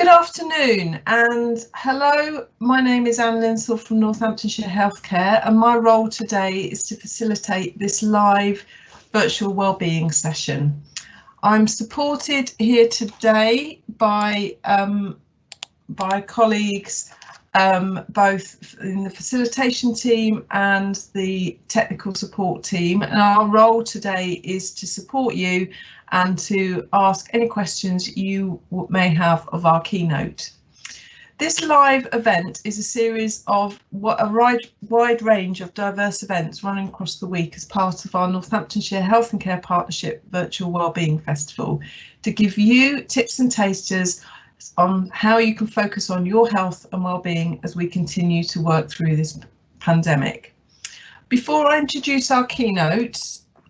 Good afternoon and hello, my name is Anne Linsell from Northamptonshire Healthcare, and my role today is to facilitate this live virtual wellbeing session. I'm supported here today by colleagues both in the facilitation team and the technical support team, and our role today is to support you and to ask any questions you may have of our keynote. This live event is a series of a wide range of diverse events running across the week as part of our Northamptonshire Health and Care Partnership Virtual Wellbeing Festival, to give you tips and tasters on how you can focus on your health and wellbeing as we continue to work through this pandemic. Before I introduce our keynote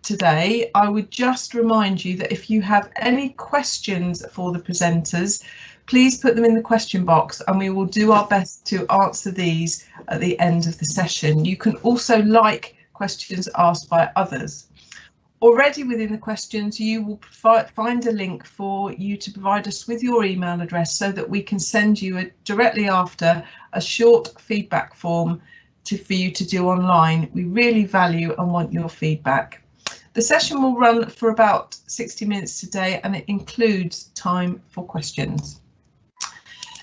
today, I would just remind you that if you have any questions for the presenters, please put them in the question box and we will do our best to answer these at the end of the session. You can also like questions asked by others. Already within the questions, you will find a link for you to provide us with your email address so that we can send you directly after a short feedback form for you to do online. We really value and want your feedback. The session will run for about 60 minutes today, and it includes time for questions.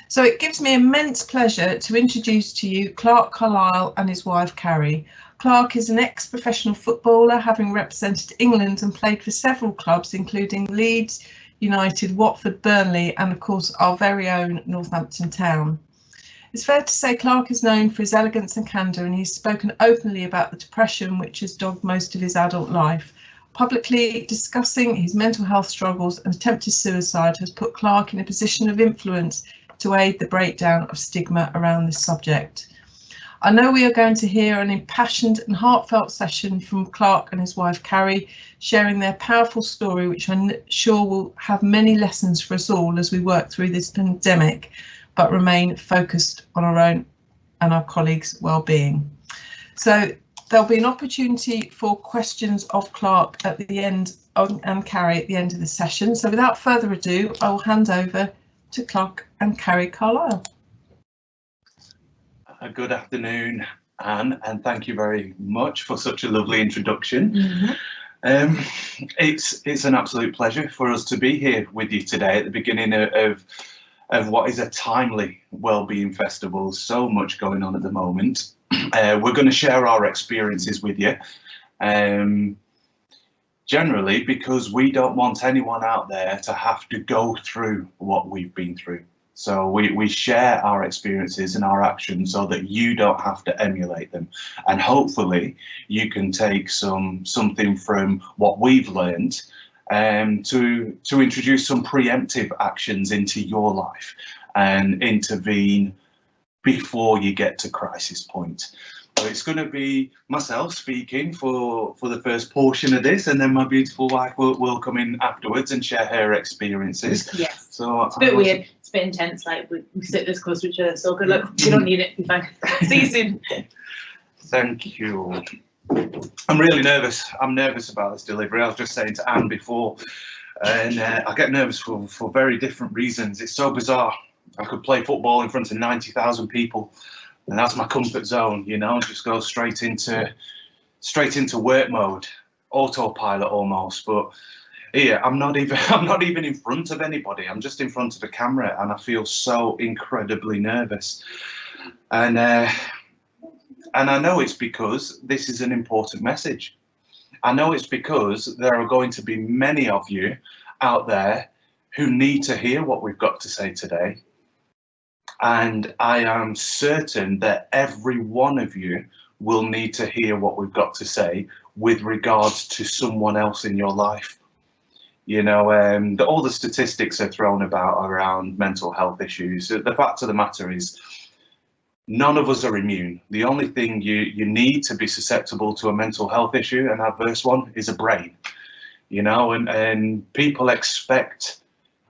So it gives me immense pleasure to introduce to you Clark Carlisle and his wife Carrie. Clark is an ex-professional footballer, having represented England and played for several clubs, including Leeds United, Watford, Burnley, and of course our very own Northampton Town. It's fair to say Clark is known for his elegance and candour, and he's spoken openly about the depression which has dogged most of his adult life. Publicly discussing his mental health struggles and attempted suicide has put Clark in a position of influence to aid the breakdown of stigma around this subject. I know we are going to hear an impassioned and heartfelt session from Clark and his wife Carrie, sharing their powerful story, which I'm sure will have many lessons for us all as we work through this pandemic, but remain focused on our own and our colleagues' well-being. So there'll be an opportunity for questions of Clark at the end and Carrie at the end of the session. So without further ado, I will hand over to Clark and Carrie Carlisle. Good afternoon, Anne, and thank you very much for such a lovely introduction. It's an absolute pleasure for us to be here with you today at the beginning of what is a timely wellbeing festival. So much going on at the moment. We're going to share our experiences with you, generally because we don't want anyone out there to have to go through what we've been through. So we share our experiences and our actions so that you don't have to emulate them, and hopefully you can take something from what we've learned to introduce some preemptive actions into your life and intervene before you get to crisis point. So it's going to be myself speaking for the first portion of this, and then my beautiful wife will come in afterwards and share her experiences. Yes. So it's a bit weird. It's a bit intense. Like we sit this close to each other. So good luck. You don't need it. Be fine. See you soon. Thank you. I'm really nervous. I'm nervous about this delivery. I was just saying to Anne before, and I get nervous for very different reasons. It's so bizarre. I could play football in front of 90,000 people, and that's my comfort zone, you know, just go straight into work mode, autopilot almost. But yeah, I'm not even in front of anybody. I'm just in front of a camera, and I feel so incredibly nervous. And I know it's because this is an important message. I know it's because there are going to be many of you out there who need to hear what we've got to say today. And I am certain that every one of you will need to hear what we've got to say with regards to someone else in your life. You know, all the statistics are thrown about around mental health issues. The fact of the matter is, none of us are immune. The only thing you need to be susceptible to a mental health issue, an adverse one, is a brain. You know, and people expect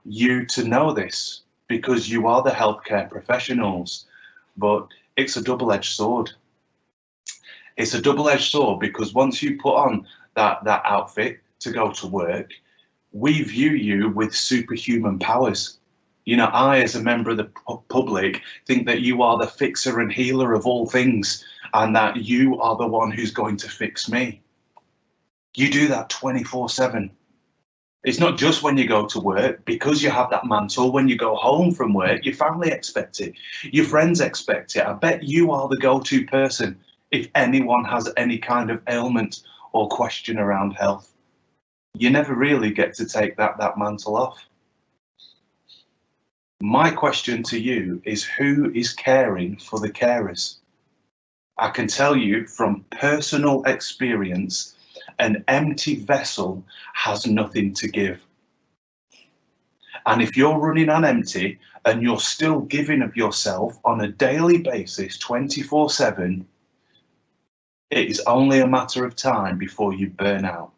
you to know this because you are the healthcare professionals, but it's a double-edged sword. It's a double-edged sword because once you put on that outfit to go to work, we view you with superhuman powers. You know, I, as a member of the public, think that you are the fixer and healer of all things, and that you are the one who's going to fix me. You do that 24/7. It's not just when you go to work, because you have that mantle. When you go home from work, your family expect it, your friends expect it. I bet you are the go-to person if anyone has any kind of ailment or question around health. You never really get to take that mantle off. My question to you is, who is caring for the carers? I can tell you from personal experience, an empty vessel has nothing to give. And if you're running on empty and you're still giving of yourself on a daily basis, 24/7, it is only a matter of time before you burn out.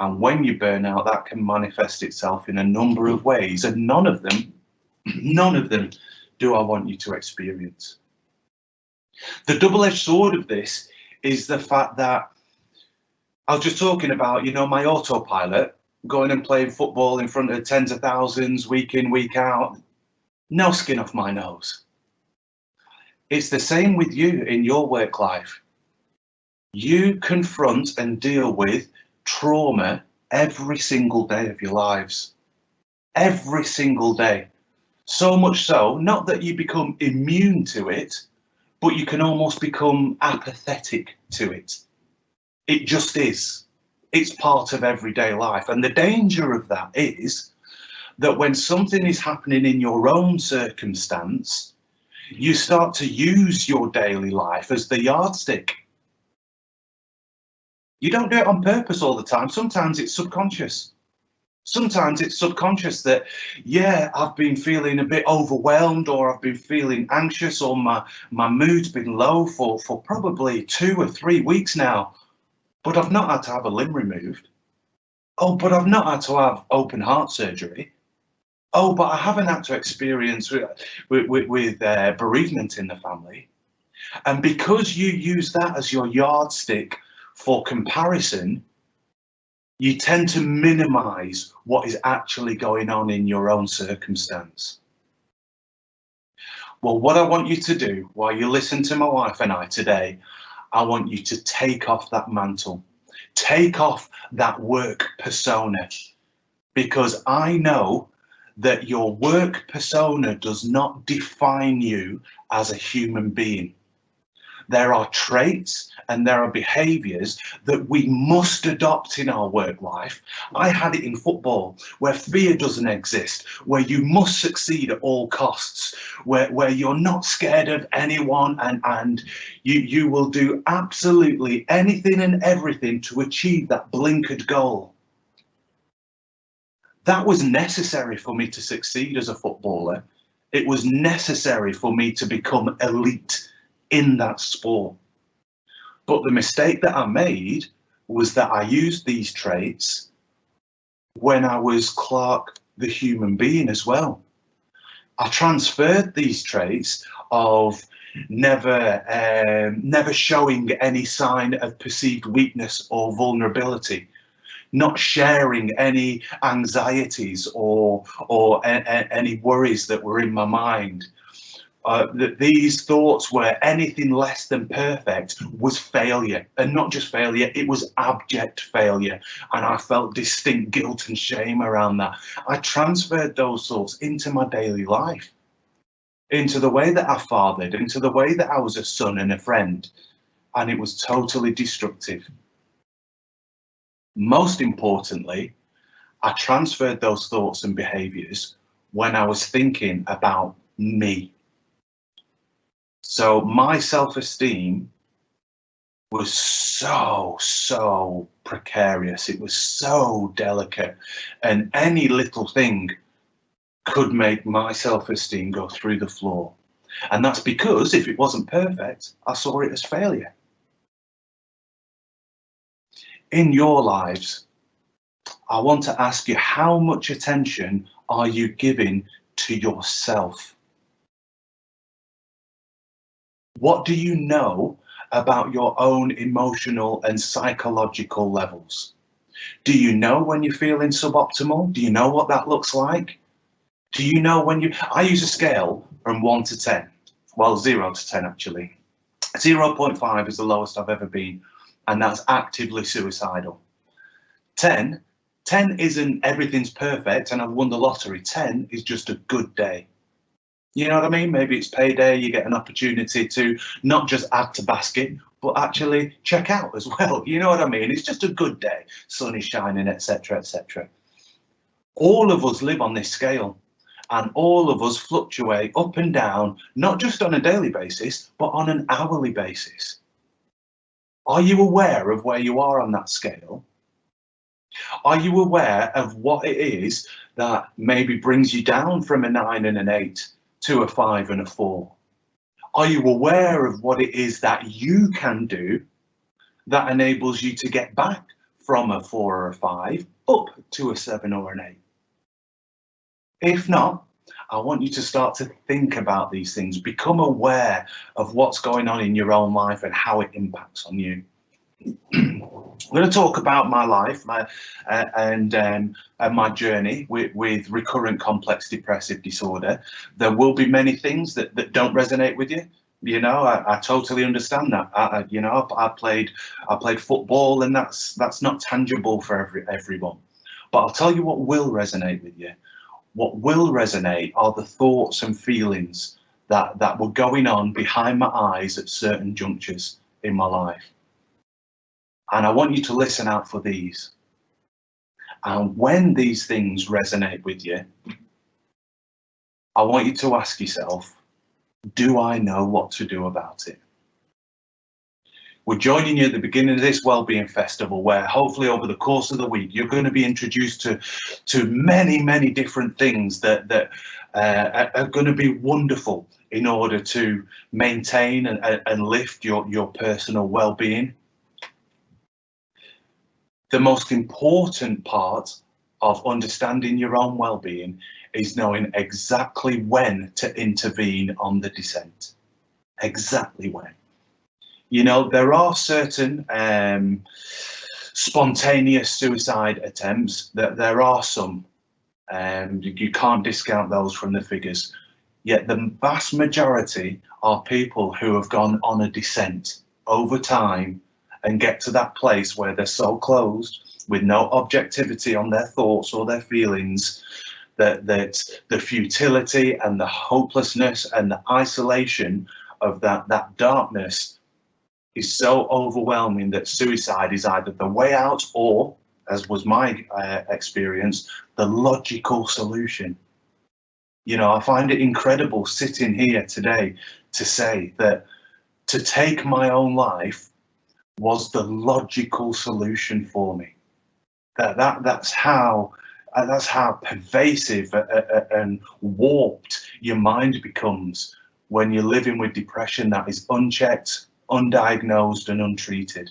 And when you burn out, that can manifest itself in a number of ways, and none of them do I want you to experience. The double-edged sword of this is the fact that I was just talking about, you know, my autopilot, going and playing football in front of tens of thousands, week in, week out, no skin off my nose. It's the same with you in your work life. You confront and deal with trauma every single day of your lives. Every single day. So much so, not that you become immune to it, but you can almost become apathetic to it. It just is. It's part of everyday life. And the danger of that is that when something is happening in your own circumstance, you start to use your daily life as the yardstick. You don't do it on purpose all the time. Sometimes it's subconscious. Sometimes it's subconscious that, yeah, I've been feeling a bit overwhelmed, or I've been feeling anxious, or my mood's been low for probably 2 or 3 weeks now, but I've not had to have a limb removed. Oh, but I've not had to have open heart surgery. Oh, but I haven't had to experience with bereavement in the family. And because you use that as your yardstick for comparison, you tend to minimize what is actually going on in your own circumstance. Well, what I want you to do while you listen to my wife and I today, I want you to take off that mantle, take off that work persona, because I know that your work persona does not define you as a human being. There are traits and there are behaviours that we must adopt in our work life. I had it in football, where fear doesn't exist, where you must succeed at all costs, where you're not scared of anyone, and you will do absolutely anything and everything to achieve that blinkered goal. That was necessary for me to succeed as a footballer. It was necessary for me to become elite in that sport. But the mistake that I made was that I used these traits when I was Clark the human being as well. I transferred these traits of never showing any sign of perceived weakness or vulnerability, not sharing any anxieties or any worries that were in my mind. That these thoughts were anything less than perfect was failure, and not just failure, it was abject failure, and I felt distinct guilt and shame around that. I transferred those thoughts into my daily life, into the way that I fathered, into the way that I was a son and a friend, and it was totally destructive. Most importantly, I transferred those thoughts and behaviours when I was thinking about me. So my self-esteem was so precarious. It was so delicate, and any little thing could make my self-esteem go through the floor. And that's because if it wasn't perfect, I saw it as failure. In your lives, I want to ask you, how much attention are you giving to yourself? What do you know about your own emotional and psychological levels? Do you know when you're feeling suboptimal? Do you know what that looks like? Do you know when I use a scale from 1 to 10, well, 0 to 10 actually. 0.5 is the lowest I've ever been, and that's actively suicidal. 10 isn't everything's perfect and I've won the lottery. 10 is just a good day. You know what I mean? Maybe it's payday, you get an opportunity to not just add to basket, but actually check out as well. You know what I mean? It's just a good day, sun is shining, etc., etc. All of us live on this scale, and all of us fluctuate up and down, not just on a daily basis, but on an hourly basis. Are you aware of where you are on that scale? Are you aware of what it is that maybe brings you down from a 9 and an 8 to a 5 and a 4? Are you aware of what it is that you can do that enables you to get back from a 4 or a 5 up to a 7 or an 8? If not, I want you to start to think about these things, become aware of what's going on in your own life and how it impacts on you. I'm going to talk about my life and my journey with recurrent complex depressive disorder. There will be many things that don't resonate with you. You know, I totally understand that. You know, I played football, and that's not tangible for everyone. But I'll tell you what will resonate with you. What will resonate are the thoughts and feelings that were going on behind my eyes at certain junctures in my life. And I want you to listen out for these. And when these things resonate with you, I want you to ask yourself, do I know what to do about it? We're joining you at the beginning of this Wellbeing Festival, where hopefully over the course of the week, you're going to be introduced to many, many different things that are going to be wonderful in order to maintain and lift your personal well-being. The most important part of understanding your own well-being is knowing exactly when to intervene on the descent. Exactly when. You know, there are certain spontaneous suicide attempts, that there are some, you can't discount those from the figures. Yet the vast majority are people who have gone on a descent over time and get to that place where they're so closed with no objectivity on their thoughts or their feelings that the futility and the hopelessness and the isolation of that darkness is so overwhelming that suicide is either the way out or, as was my experience, the logical solution. You know, I find it incredible sitting here today to say that to take my own life was the logical solution for me. That's how pervasive and warped your mind becomes when you're living with depression that is unchecked, undiagnosed and untreated.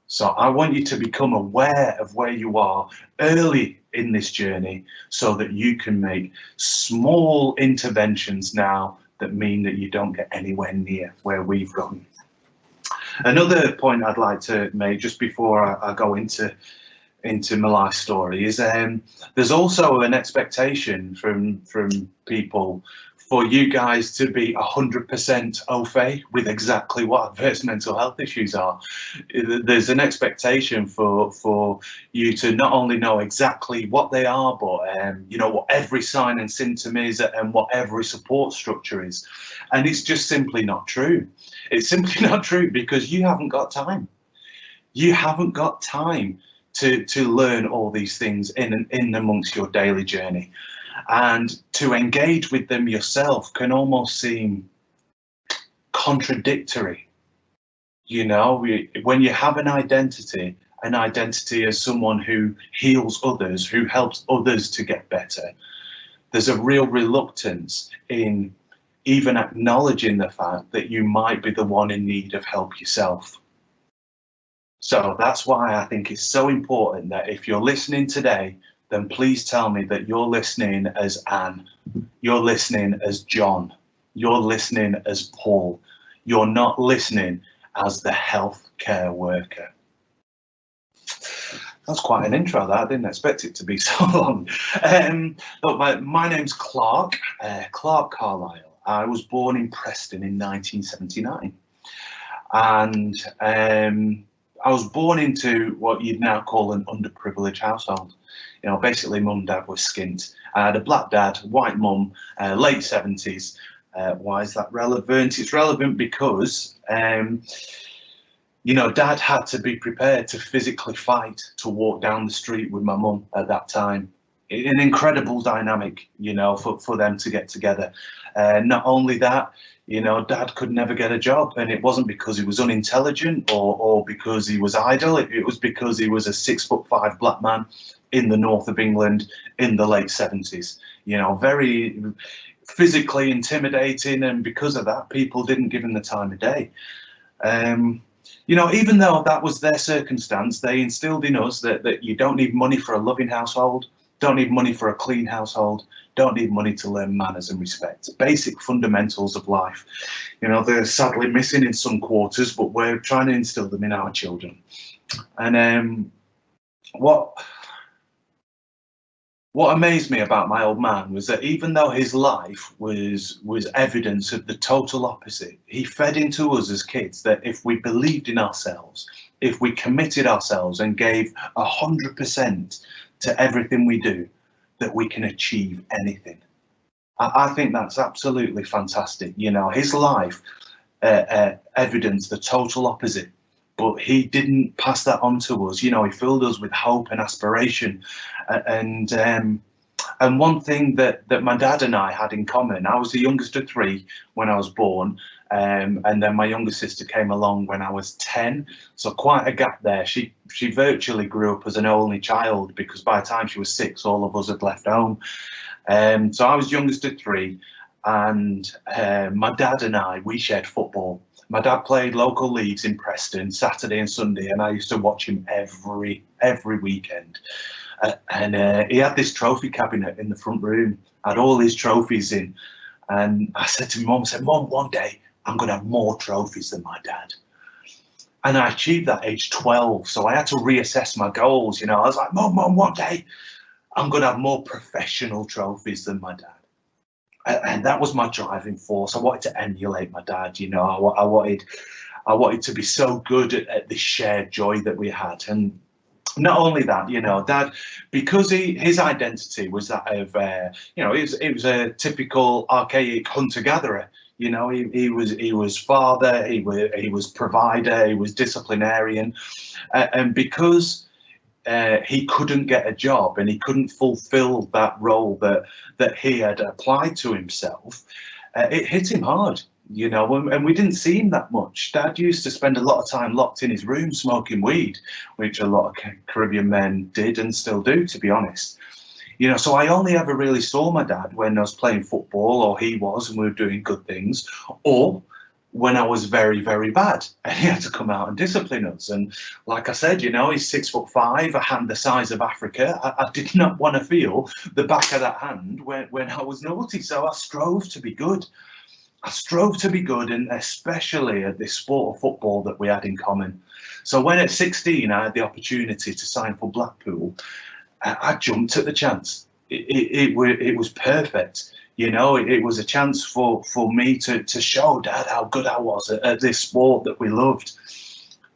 So I want you to become aware of where you are early in this journey so that you can make small interventions now that mean that you don't get anywhere near where we've gone. Another point I'd like to make just before I go into my life story is there's also an expectation from people for you guys to be 100% au fait with exactly what adverse mental health issues are. There's an expectation for you to not only know exactly what they are, but you know what every sign and symptom is and what every support structure is. And it's just simply not true. It's simply not true because you haven't got time. You haven't got time to learn all these things in amongst your daily journey. And to engage with them yourself can almost seem contradictory. You know, when you have an identity as someone who heals others, who helps others to get better, there's a real reluctance in even acknowledging the fact that you might be the one in need of help yourself. So that's why I think it's so important that if you're listening today, then please tell me that you're listening as Anne, you're listening as John, you're listening as Paul. You're not listening as the healthcare worker. That's quite an intro, that. I didn't expect it to be so long. Look, my name's Clark, Clark Carlisle. I was born in Preston in 1979. And I was born into what you'd now call an underprivileged household. You know, basically mum and dad were skint. I had a black dad, white mum, late 70s. Why is that relevant? It's relevant because you know, dad had to be prepared to physically fight to walk down the street with my mum at that time. An incredible dynamic, you know, for them to get together. Not only that, you know, dad could never get a job, and it wasn't because he was unintelligent or because he was idle. It was because he was a 6'5" black man in the north of England in the late 70s. You know, very physically intimidating, and because of that, people didn't give him the time of day. You know, even though that was their circumstance, they instilled in us that you don't need money for a loving household, don't need money for a clean household, don't need money to learn manners and respect. Basic fundamentals of life. You know, they're sadly missing in some quarters, but we're trying to instill them in our children. And what amazed me about my old man was that even though his life was evidence of the total opposite, he fed into us as kids that if we believed in ourselves, if we committed ourselves and gave 100% to everything we do, that we can achieve anything. I think that's absolutely fantastic. You know, his life evidenced the total opposite. But he didn't pass that on to us. You know, he filled us with hope and aspiration. And one thing that my dad and I had in common, I was the youngest of 3 when I was born. And then my younger sister came along when I was 10. So quite a gap there. She virtually grew up as an only child, because by the time she was 6, all of us had left home. So I was youngest of 3. And my dad and I, we shared football. My dad played local leagues in Preston, Saturday and Sunday, and I used to watch him every weekend. And he had this trophy cabinet in the front room, had all his trophies in. And I said to Mum, one day I'm going to have more trophies than my dad. And I achieved that age 12, so I had to reassess my goals. You know, I was like, Mum, one day I'm going to have more professional trophies than my dad. And that was my driving force. I wanted to emulate my dad. You know, I wanted to be so good at this shared joy that we had. And not only that, you know, dad, because his identity was that of, you know, it was a typical archaic hunter-gatherer. You know, he was father, he was provider, he was disciplinarian, and because he couldn't get a job and he couldn't fulfill that role that he had applied to himself, it hit him hard, you know, and we didn't see him that much. Dad used to spend a lot of time locked in his room smoking weed, which a lot of Caribbean men did and still do, to be honest. You know, so I only ever really saw my dad when I was playing football, or he was, and we were doing good things, or when I was very, very bad, and he had to come out and discipline us. And like I said, you know, he's 6'5", a hand the size of Africa. I did not want to feel the back of that hand when I was naughty. So I strove to be good. I strove to be good, and especially at this sport of football that we had in common. So when at 16 I had the opportunity to sign for Blackpool, I jumped at the chance. It was perfect. You know, it was a chance for me to show Dad how good I was at this sport that we loved.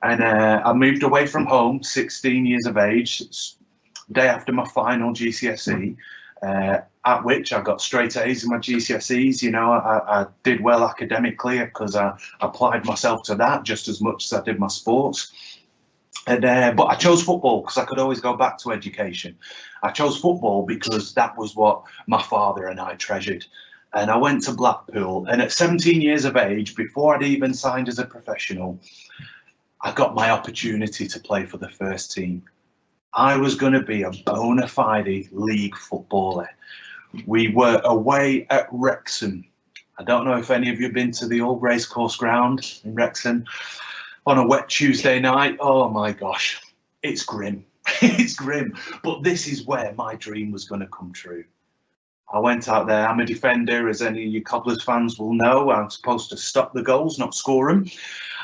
And I moved away from home, 16 years of age, day after my final GCSE, at which I got straight A's in my GCSEs. You know, I did well academically because I applied myself to that just as much as I did my sports. And but I chose football because I could always go back to education. I chose football because that was what my father and I treasured. And I went to Blackpool, and at 17 years of age, before I'd even signed as a professional, I got my opportunity to play for the first team. I was going to be a bona fide league footballer. We were away at Wrexham. I don't know if any of you have been to the old racecourse ground in Wrexham. On a wet Tuesday night, oh my gosh, it's grim. It's grim, but this is where my dream was going to come true. I went out there. I'm a defender, as any of you Cobblers fans will know. I'm supposed to stop the goals, not score them.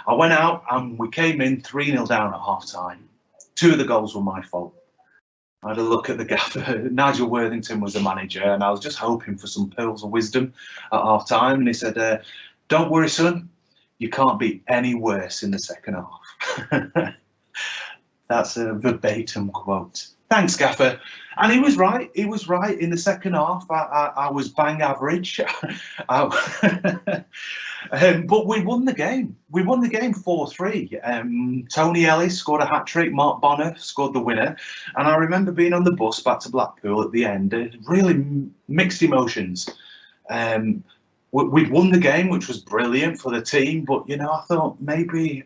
I went out and we came in 3-0 down at half time. 2 of the goals were my fault. I had a look at the gaffer. Nigel Worthington was the manager, and I was just hoping for some pearls of wisdom at half time. And he said, "Don't worry, son, you can't be any worse in the second half." That's a verbatim quote. Thanks, gaffer. And he was right. He was right. In the second half, I was bang average. But we won the game. We won the game 4-3. Tony Ellis scored a hat-trick. Mark Bonner scored the winner. And I remember being on the bus back to Blackpool at the end. Really mixed emotions. We'd won the game, which was brilliant for the team. But, you know, I thought maybe,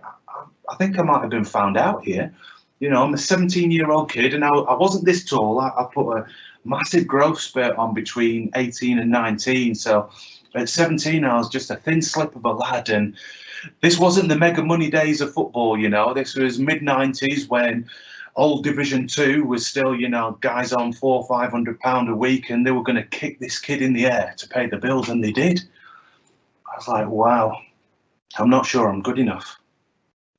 I think I might have been found out here. You know, I'm a 17-year-old kid, and I wasn't this tall. I put a massive growth spurt on between 18 and 19. So at 17, I was just a thin slip of a lad. And this wasn't the mega money days of football, you know. This was mid-90s when old Division 2 was still, you know, guys on £400 or £500 a week, and they were going to kick this kid in the air to pay the bills, and they did. I was like, wow, I'm not sure I'm good enough.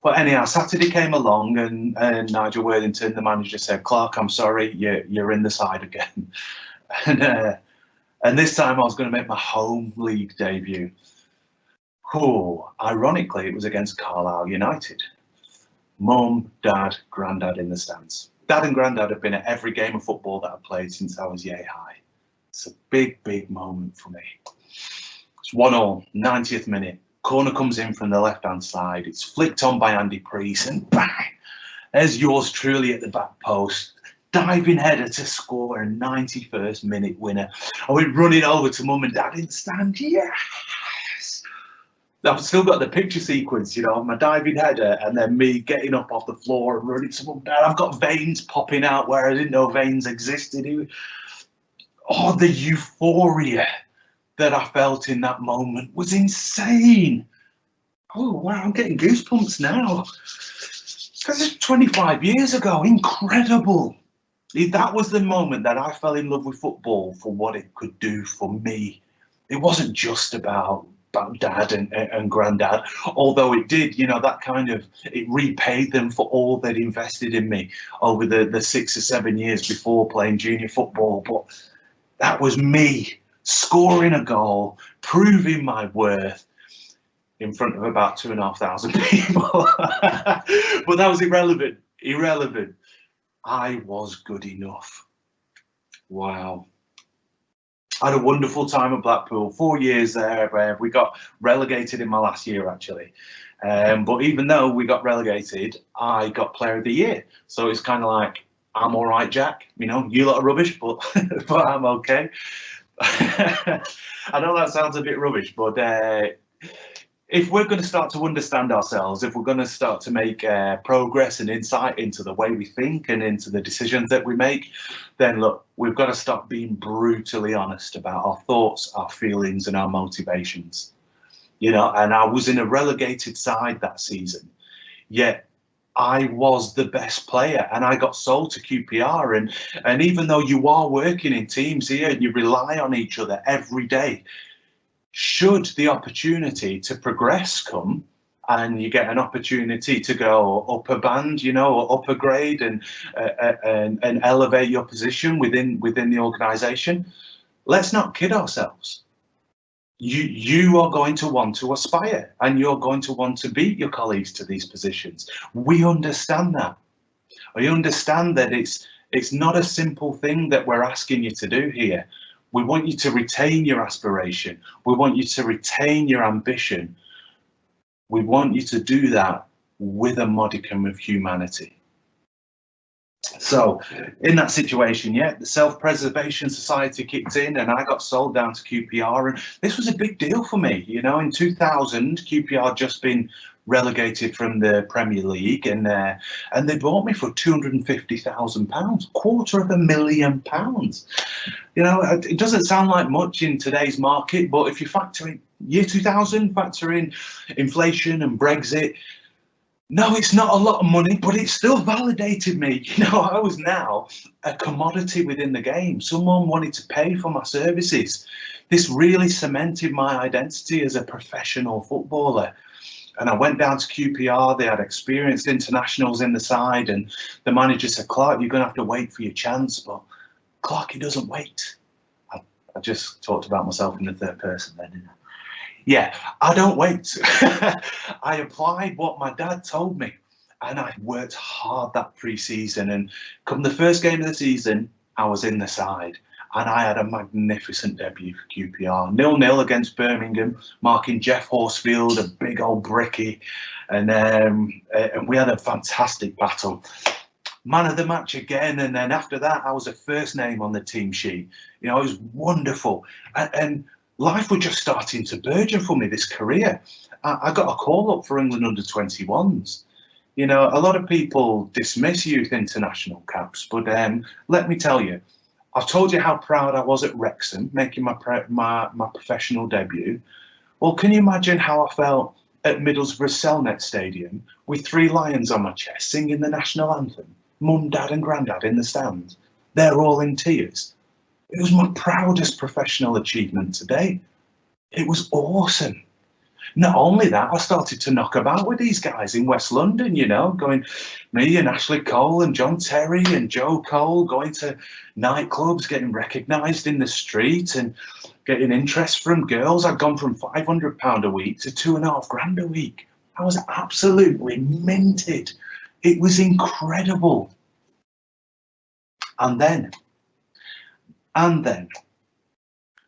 But anyhow, Saturday came along, and Nigel Worthington, the manager, said, "Clark, I'm sorry, you're in the side again." And this time I was going to make my home league debut. Oh, ironically, it was against Carlisle United. Mum, dad, granddad in the stands. Dad and granddad have been at every game of football that I've played since I was yay high. It's a big, big moment for me. It's 1-1, 90th minute. Corner comes in from the left-hand side. It's flicked on by Andy Priest, and bang! There's yours truly at the back post. Diving header to score a 91st minute winner. I went running over to mum and dad in the stand. Yes! I've still got the picture sequence, you know, my diving header and then me getting up off the floor and running to mum and dad. I've got veins popping out where I didn't know veins existed. Oh, the euphoria that I felt in that moment was insane. Oh, wow, I'm getting goosebumps now. Because it's 25 years ago, incredible. That was the moment that I fell in love with football for what it could do for me. It wasn't just about dad and granddad, although it did, you know, that kind of, it repaid them for all they'd invested in me over the 6 or 7 years before playing junior football. But that was me scoring a goal, proving my worth in front of about 2,500 people. But that was irrelevant. I was good enough. Wow. I had a wonderful time at Blackpool, 4 years there. We got relegated in my last year, actually. But even though we got relegated, I got Player of the Year. So it's kind of like, I'm all right, Jack. You know, you lot are rubbish, but but I'm okay. I know that sounds a bit rubbish, but if we're going to start to understand ourselves, if we're going to start to make progress and insight into the way we think and into the decisions that we make, then look, we've got to start being brutally honest about our thoughts, our feelings, and our motivations. You know, and I was in a relegated side that season, yet I was the best player, and I got sold to QPR. And even though you are working in teams here and you rely on each other every day, should the opportunity to progress come and you get an opportunity to go up a band, you know, or up a grade and elevate your position within the organisation, let's not kid ourselves. You are going to want to aspire, and you're going to want to beat your colleagues to these positions. We understand that. We understand that it's not a simple thing that we're asking you to do here. We want you to retain your aspiration. We want you to retain your ambition. We want you to do that with a modicum of humanity. So in that situation, yeah, the Self-Preservation Society kicked in and I got sold down to QPR, and this was a big deal for me. You know, in 2000, QPR had just been relegated from the Premier League, and they bought me for £250,000, £250,000. You know, it doesn't sound like much in today's market, but if you factor in year 2000, factor in inflation and Brexit, no, it's not a lot of money, but it still validated me. You know, I was now a commodity within the game. Someone wanted to pay for my services. This really cemented my identity as a professional footballer. And I went down to QPR. They had experienced internationals in the side, and the manager said, "Clark, you're going to have to wait for your chance." But Clark, he doesn't wait. I just talked about myself in the third person then, didn't I? Yeah, I don't wait. I applied what my dad told me, and I worked hard that pre-season. And come the first game of the season, I was in the side, and I had a magnificent debut for QPR. 0-0 against Birmingham, marking Jeff Horsfield, a big old bricky, and we had a fantastic battle. Man of the match again, and then after that, I was a first name on the team sheet. You know, it was wonderful, and life was just starting to burgeon for me. This career, I got a call up for England under-21s. You know, a lot of people dismiss youth international caps, but let me tell you, I've told you how proud I was at Wrexham, making my professional debut. Well, can you imagine how I felt at Middlesbrough Selnet Stadium with 3 lions on my chest, singing the national anthem? Mum, Dad and Grandad in the stands. They're all in tears. It was my proudest professional achievement to date. It was awesome. Not only that, I started to knock about with these guys in West London, you know, me and Ashley Cole and John Terry and Joe Cole, going to nightclubs, getting recognised in the street and getting interest from girls. I'd gone from £500 a week to £2,500 a week. I was absolutely minted. It was incredible. And then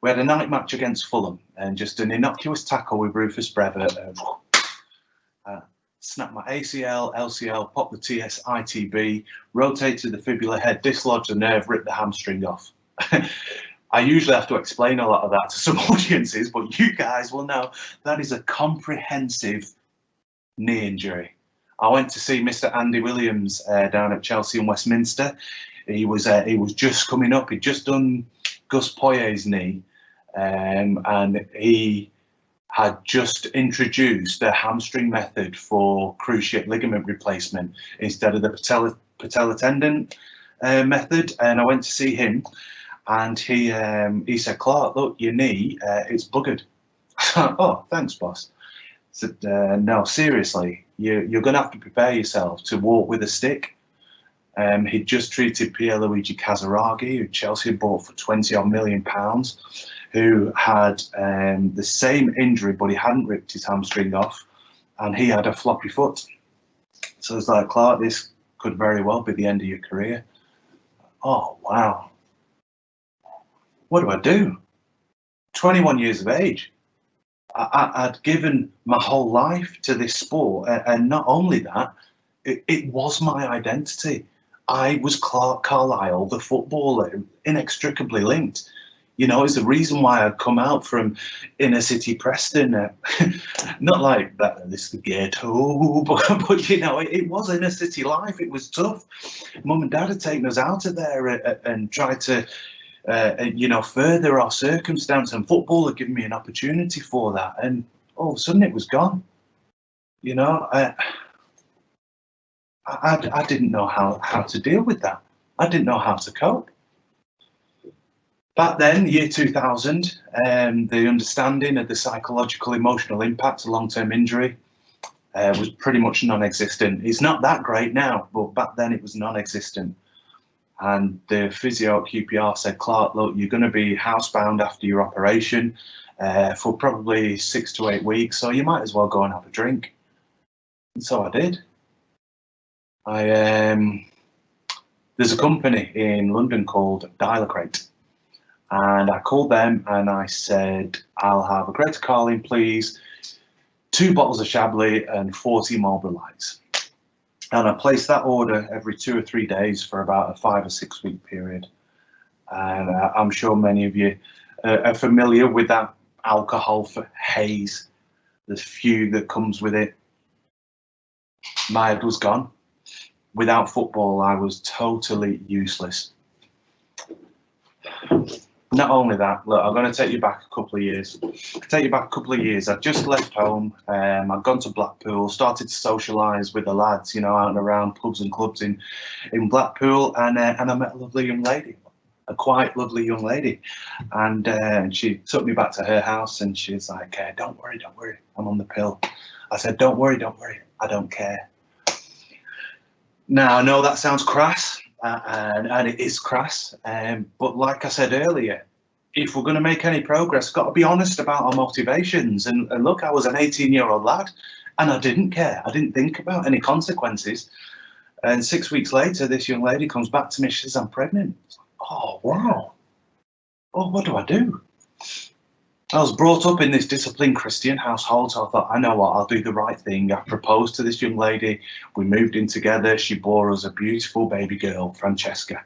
we had a night match against Fulham, and just an innocuous tackle with Rufus Brevett. Snapped my ACL, LCL, popped the TS, ITB, rotated the fibula head, dislodged the nerve, ripped the hamstring off. I usually have to explain a lot of that to some audiences, but you guys will know that is a comprehensive knee injury. I went to see Mr. Andy Williams down at Chelsea and Westminster. He was just coming up. He'd just done Gus Poyet's knee, and he had just introduced the hamstring method for cruciate ligament replacement instead of the patella tendon method. And I went to see him, and he said, "Clark, look, your knee, it's buggered." I thought, "Oh, thanks, boss." I said, "No, seriously, you're going to have to prepare yourself to walk with a stick." He'd just treated Pierluigi Casaraghi, who Chelsea had bought for £20 million, who had the same injury, but he hadn't ripped his hamstring off, and he had a floppy foot. So it's like, "Clark, this could very well be the end of your career." Oh, wow. What do I do? 21 years of age. I'd given my whole life to this sport, and not only that, it was my identity. I was Clark Carlisle, the footballer, inextricably linked. You know, it's the reason why I'd come out from inner city Preston. Not like that, this is the ghetto, but you know, it was inner city life. It was tough. Mum and Dad had taken us out of there and tried to, you know, further our circumstance, and football had given me an opportunity for that. And all of a sudden it was gone. You know, I didn't know how to deal with that. I didn't know how to cope. Back then, year 2000, the understanding of the psychological, emotional impact of long-term injury was pretty much non-existent. It's not that great now, but back then it was non-existent. And the physio at QPR said, "Clark, look, you're going to be housebound after your operation for probably 6 to 8 weeks, so you might as well go and have a drink." And so I did. There's a company in London called Dial-A-Crate, and I called them and I said, "I'll have a Greta Carlin, please, 2 bottles of Chablis and 40 Marlboro Lights." And I placed that order every 2 or 3 days for about a 5 or 6 week period. And I'm sure many of you are familiar with that alcohol for haze, the fugue that comes with it. My head was gone. Without football, I was totally useless. Not only that, look, I'm going to take you back a couple of years. I'd just left home. I'd gone to Blackpool, started to socialise with the lads, you know, out and around pubs and clubs in Blackpool, and I met a lovely young lady. a quite lovely young lady, and she took me back to her house, and she's like, don't worry, I'm on the pill. I said, don't worry, I don't care. Now, I know that sounds crass, and it is crass, but like I said earlier, if we're going to make any progress, got to be honest about our motivations. And look, I was an 18-year-old lad, and I didn't care. I didn't think about any consequences. And 6 weeks later, this young lady comes back to me. She says, I'm pregnant. Oh, wow. Oh, what do I do? I was brought up in this disciplined Christian household, so I thought, I know what, I'll do the right thing. I proposed to this young lady. We moved in together. She bore us a beautiful baby girl, Francesca.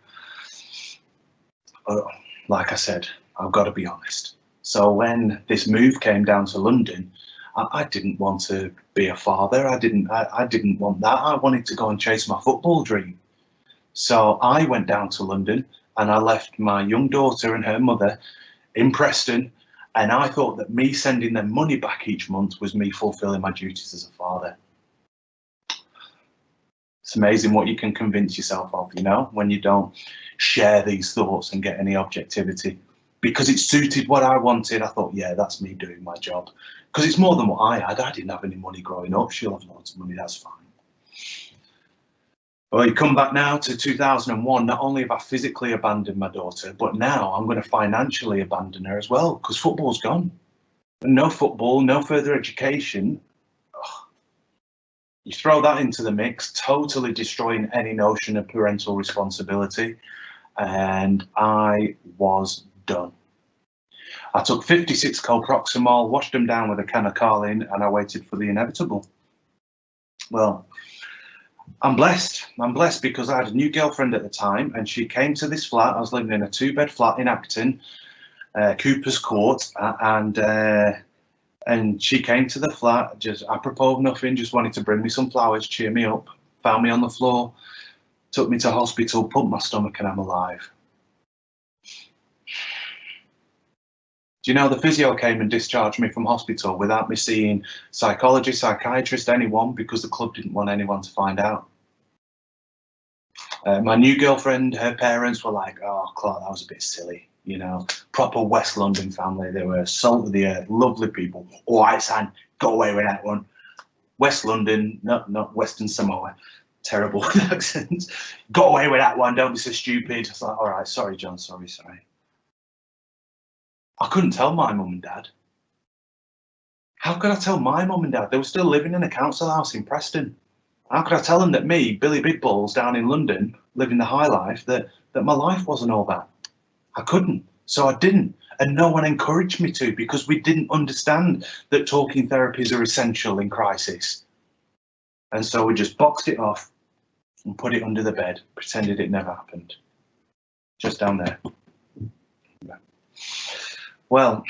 Like I said, I've got to be honest. So when this move came down to London, I didn't want to be a father. I didn't want that. I wanted to go and chase my football dream. So I went down to London, and I left my young daughter and her mother in Preston. And I thought that me sending them money back each month was me fulfilling my duties as a father. It's amazing what you can convince yourself of, you know, when you don't share these thoughts and get any objectivity. Because it suited what I wanted, I thought, yeah, that's me doing my job. Because it's more than what I had. I didn't have any money growing up. She'll have lots of money, that's fine. Well, you come back now to 2001, not only have I physically abandoned my daughter, but now I'm going to financially abandon her as well, because football's gone. And no football, no further education. Ugh. You throw that into the mix, totally destroying any notion of parental responsibility. And I was done. I took 56 Coproximol, washed them down with a can of Carlin, and I waited for the inevitable. Well, I'm blessed. I'm blessed because I had a new girlfriend at the time, and she came to this flat. I was living in a 2-bed flat in Acton, Cooper's Court, and she came to the flat, just apropos of nothing, just wanted to bring me some flowers, cheer me up, found me on the floor, took me to hospital, pumped my stomach, and I'm alive. Do you know the physio came and discharged me from hospital without me seeing psychologist, psychiatrist, anyone, because the club didn't want anyone to find out. My new girlfriend, her parents were like, oh, Clark, that was a bit silly. You know, proper West London family. They were salt of the earth, lovely people. All right, son, go away with that one. West London, not Western Samoa. Terrible accents. Go away with that one, don't be so stupid. It's like, all right, sorry, John, sorry. I couldn't tell my mum and dad. How could I tell my mum and dad? They were still living in a council house in Preston. How could I tell them that me, Billy Big Balls, down in London, living the high life, that my life wasn't all that? I couldn't, so I didn't. And no one encouraged me to, because we didn't understand that talking therapies are essential in crisis. And so we just boxed it off and put it under the bed, pretended it never happened. Just down there. Yeah. Well,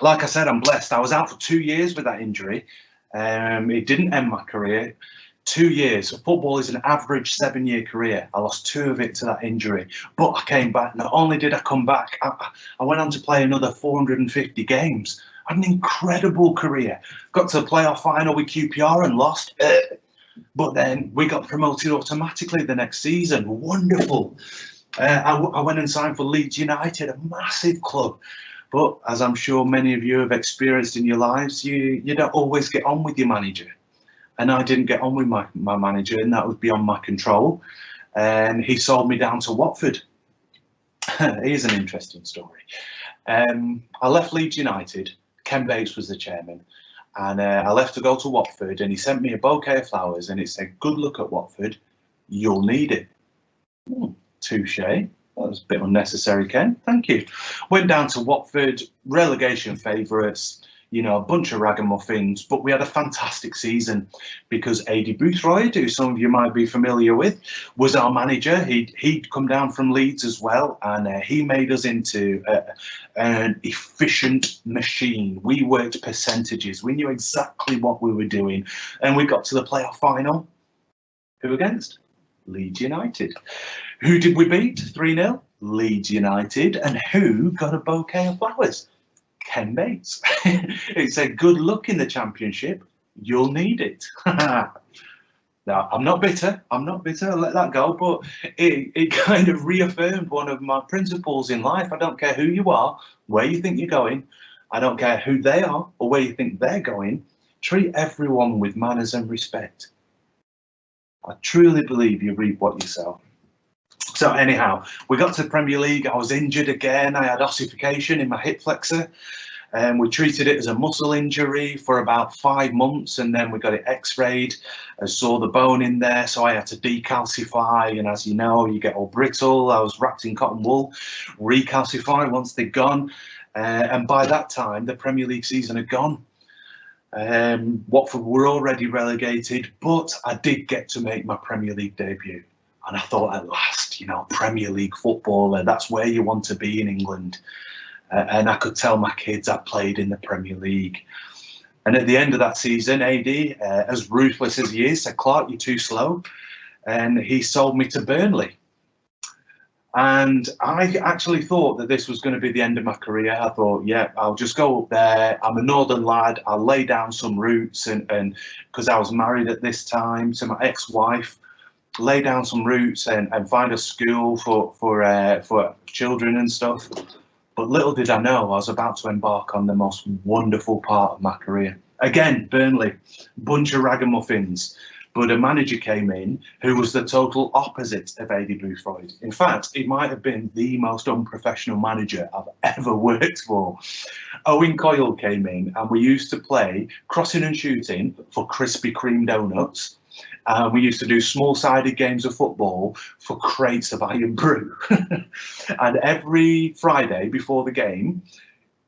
like I said, I'm blessed. I was out for 2 years with that injury. It didn't end my career. 2 years. Football is an average 7-year career. I lost 2 of it to that injury. But I came back. Not only did I come back, I went on to play another 450 games. I had an incredible career. Got to the playoff final with QPR and lost. But then we got promoted automatically the next season. Wonderful. I went and signed for Leeds United, a massive club. But as I'm sure many of you have experienced in your lives, you don't always get on with your manager. And I didn't get on with my manager, and that was beyond my control. And he sold me down to Watford. Here's an interesting story. I left Leeds United. Ken Bates was the chairman. And I left to go to Watford, and he sent me a bouquet of flowers, and it said, good luck at Watford, you'll need it. Touché. That was a bit unnecessary, Ken. Thank you. Went down to Watford, relegation favourites, you know, a bunch of ragamuffins, but we had a fantastic season because Adi Boothroyd, who some of you might be familiar with, was our manager. He'd come down from Leeds as well, and he made us into an efficient machine. We worked percentages. We knew exactly what we were doing, and we got to the playoff final. Who against? Leeds United. Who did we beat? 3-0. Leeds United. And who got a bouquet of flowers? Ken Bates. It said, good luck in the championship. You'll need it. Now, I'm not bitter. I'm not bitter. I let that go. But it kind of reaffirmed one of my principles in life. I don't care who you are, where you think you're going. I don't care who they are or where you think they're going. Treat everyone with manners and respect. I truly believe you reap what you sow. So anyhow, we got to the Premier League. I was injured again. I had ossification in my hip flexor. And we treated it as a muscle injury for about 5 months, and then we got it x-rayed and saw the bone in there, so I had to decalcify, and as you know, you get all brittle. I was wrapped in cotton wool, recalcify once they're gone, and by that time the Premier League season had gone. Watford were already relegated, but I did get to make my Premier League debut, and I thought, at last, you know, Premier League footballer, that's where you want to be in England. And I could tell my kids I played in the Premier League. And at the end of that season, AD, as ruthless as he is, said, Clark, you're too slow. And he sold me to Burnley. And I actually thought that this was going to be the end of my career. I thought, yeah, I'll just go up there. I'm a northern lad. I'll lay down some roots. And because I was married at this time to my ex-wife, lay down some roots and find a school for children and stuff. But little did I know, I was about to embark on the most wonderful part of my career. Again, Burnley, bunch of ragamuffins. But a manager came in who was the total opposite of Adi Boothroyd. In fact, he might have been the most unprofessional manager I've ever worked for. Owen Coyle came in, and we used to play crossing and shooting for Krispy Kreme donuts. We used to do small-sided games of football for crates of Iron Brew. And every Friday before the game,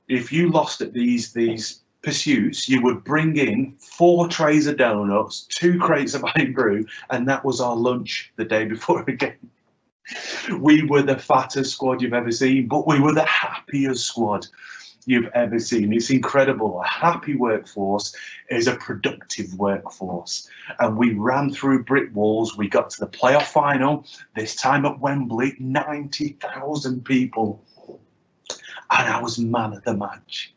if you lost at these pursuits, you would bring in 4 trays of donuts, 2 crates of Iron Brew, and that was our lunch the day before a game. We were the fattest squad you've ever seen, but we were the happiest squad you've ever seen. It's incredible. A happy workforce is a productive workforce. And we ran through brick walls. We got to the playoff final, this time at Wembley, 90,000 people. And I was man of the match.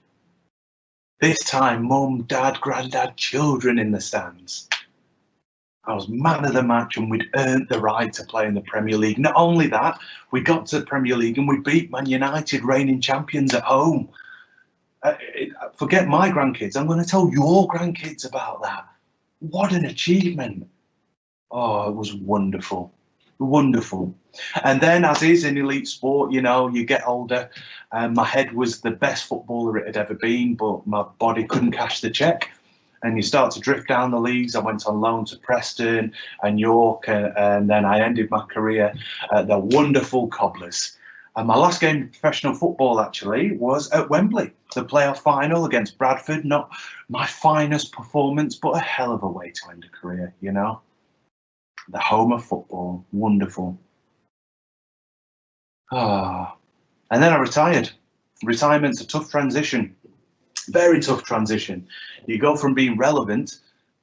This time, mum, dad, granddad, children in the stands. I was man of the match, and we'd earned the right to play in the Premier League. Not only that, we got to the Premier League and we beat Man United, reigning champions, at home. Forget my grandkids, I'm going to tell your grandkids about that. What an achievement. Oh, it was wonderful. Wonderful. And then, as is in elite sport, you know, you get older, and my head was the best footballer it had ever been, but my body couldn't cash the check. And you start to drift down the leagues. I went on loan to Preston and York, and then I ended my career at the wonderful Cobblers. And my last game of professional football, actually, was at Wembley, the playoff final against Bradford. Not my finest performance, but a hell of a way to end a career, you know. The home of football, wonderful. Ah, and then I retired. Retirement's a tough transition, very tough transition. You go from being relevant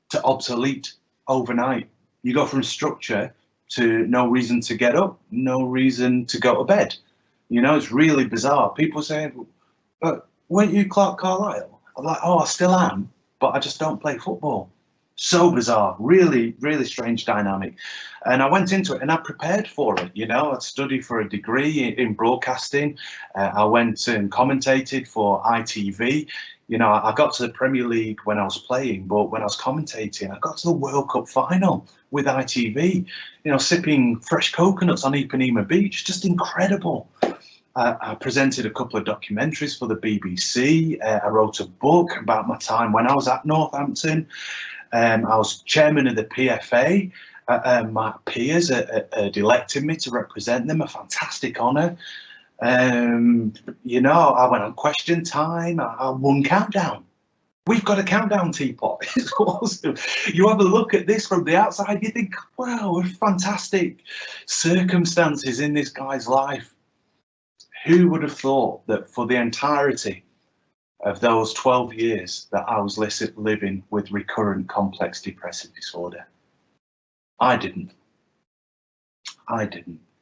to obsolete overnight. You go from structure to no reason to get up, no reason to go to bed. You know, it's really bizarre. People say, but weren't you Clark Carlisle? I'm like, oh, I still am, but I just don't play football. So bizarre, really, really strange dynamic. And I went into it and I prepared for it. You know, I'd studied for a degree in broadcasting. I went and commentated for ITV. You know, I got to the Premier League when I was playing, but when I was commentating, I got to the World Cup final with ITV, you know, sipping fresh coconuts on Ipanema Beach, just incredible. I presented a couple of documentaries for the BBC. I wrote a book about my time when I was at Northampton. I was chairman of the PFA. My peers had elected me to represent them, a fantastic honour. You know, I went on Question Time. I won Countdown. We've got a countdown teapot. It's awesome. You have a look at this from the outside, you think, wow, fantastic circumstances in this guy's life. Who would have thought that for the entirety of those 12 years that I was living with recurrent complex depressive disorder? I didn't.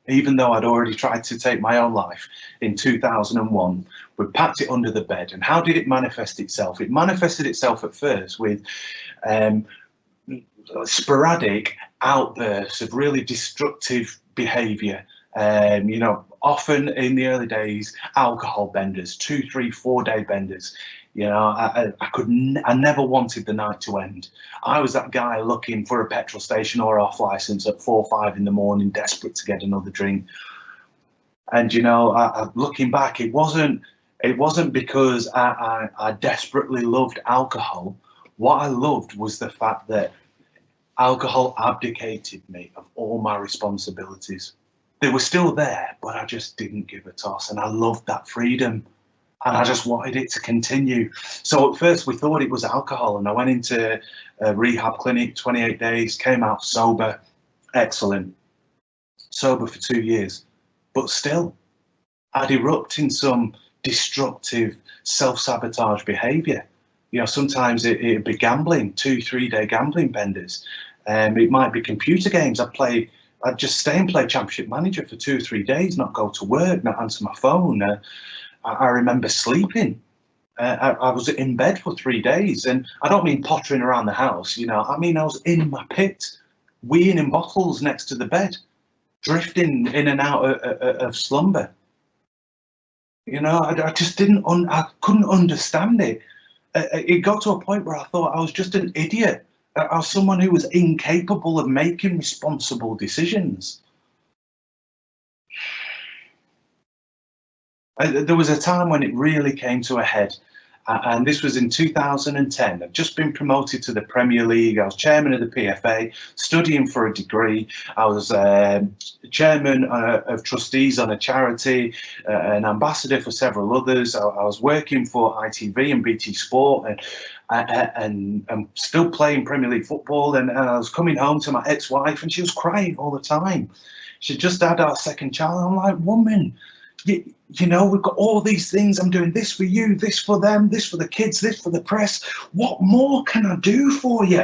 Even though I'd already tried to take my own life in 2001, we packed it under the bed. And how did it manifest itself? It manifested itself at first with sporadic outbursts of really destructive behaviour. You know, often in the early days, alcohol benders, 2, 3, 4 day benders. You know, I never wanted the night to end. I was that guy looking for a petrol station or off license at 4 or 5 in the morning, desperate to get another drink. And you know, looking back, it wasn't because I desperately loved alcohol. What I loved was the fact that alcohol abdicated me of all my responsibilities. They were still there, but I just didn't give a toss, and I loved that freedom, and I just wanted it to continue. So at first we thought it was alcohol, and I went into a rehab clinic, 28 days, came out sober, excellent, sober for 2 years, but still I'd erupt in some destructive self-sabotage behaviour. You know, sometimes it'd be gambling, 2, 3 day gambling benders. It might be computer games. I'd just stay and play Championship Manager for 2 or 3 days, not go to work, not answer my phone. I remember sleeping. I was in bed for 3 days, and I don't mean pottering around the house, you know, I mean I was in my pit, weeing in bottles next to the bed, drifting in and out of slumber. You know, I just I couldn't understand it. It got to a point where I thought I was just an idiot. I was someone who was incapable of making responsible decisions. There was a time when it really came to a head, and this was in 2010. I'd just been promoted to the Premier League. I was chairman of the PFA, studying for a degree. I was chairman of trustees on a charity, an ambassador for several others. I was working for ITV and BT Sport, and I'm still playing Premier League football. And I was coming home to my ex-wife, and she was crying all the time. She just had our second child. I'm like, woman, you know, we've got all these things. I'm doing this for you, this for them, this for the kids, this for the press. What more can I do for you?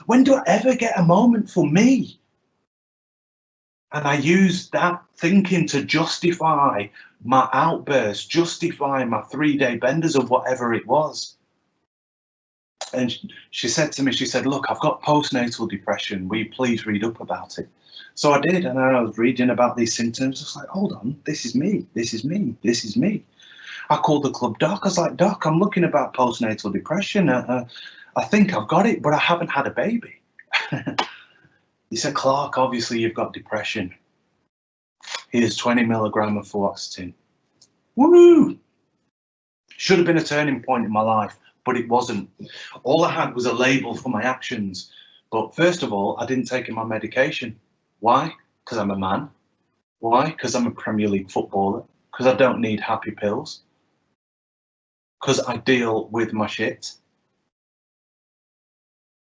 When do I ever get a moment for me? And I used that thinking to justify my outburst, justify my 3 day benders of whatever it was. And she said to me, she said, look, I've got postnatal depression. Will you please read up about it? So I did, and I was reading about these symptoms. I was like, hold on, this is me, this is me, this is me. I called the club doc. I was like, doc, I'm looking about postnatal depression. I think I've got it, but I haven't had a baby. He said, Clark, obviously you've got depression. Here's 20 milligram of fluoxetine. Woo! Should have been a turning point in my life, but it wasn't. All I had was a label for my actions. But first of all, I didn't take my medication. Why? Because I'm a man. Why? Because I'm a Premier League footballer. Because I don't need happy pills. Because I deal with my shit.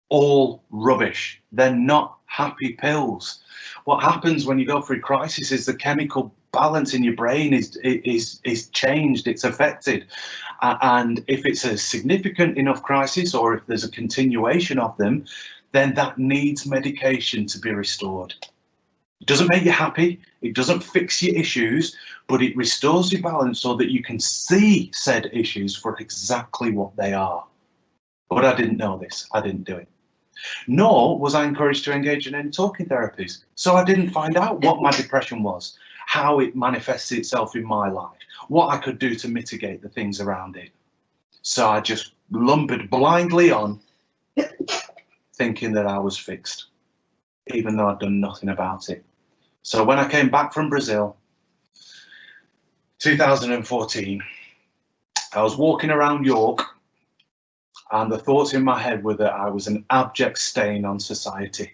All rubbish. They're not happy pills. What happens when you go through crisis is the chemical balance in your brain is changed, it's affected. And if it's a significant enough crisis, or if there's a continuation of them, then that needs medication to be restored. It doesn't make you happy, it doesn't fix your issues, but it restores your balance so that you can see said issues for exactly what they are. But I didn't know this, I didn't do it. Nor was I encouraged to engage in any talking therapies. So I didn't find out what my depression was, how it manifested itself in my life, what I could do to mitigate the things around it. So I just lumbered blindly on, thinking that I was fixed, even though I'd done nothing about it. So when I came back from Brazil, 2014, I was walking around York, and the thoughts in my head were that I was an abject stain on society.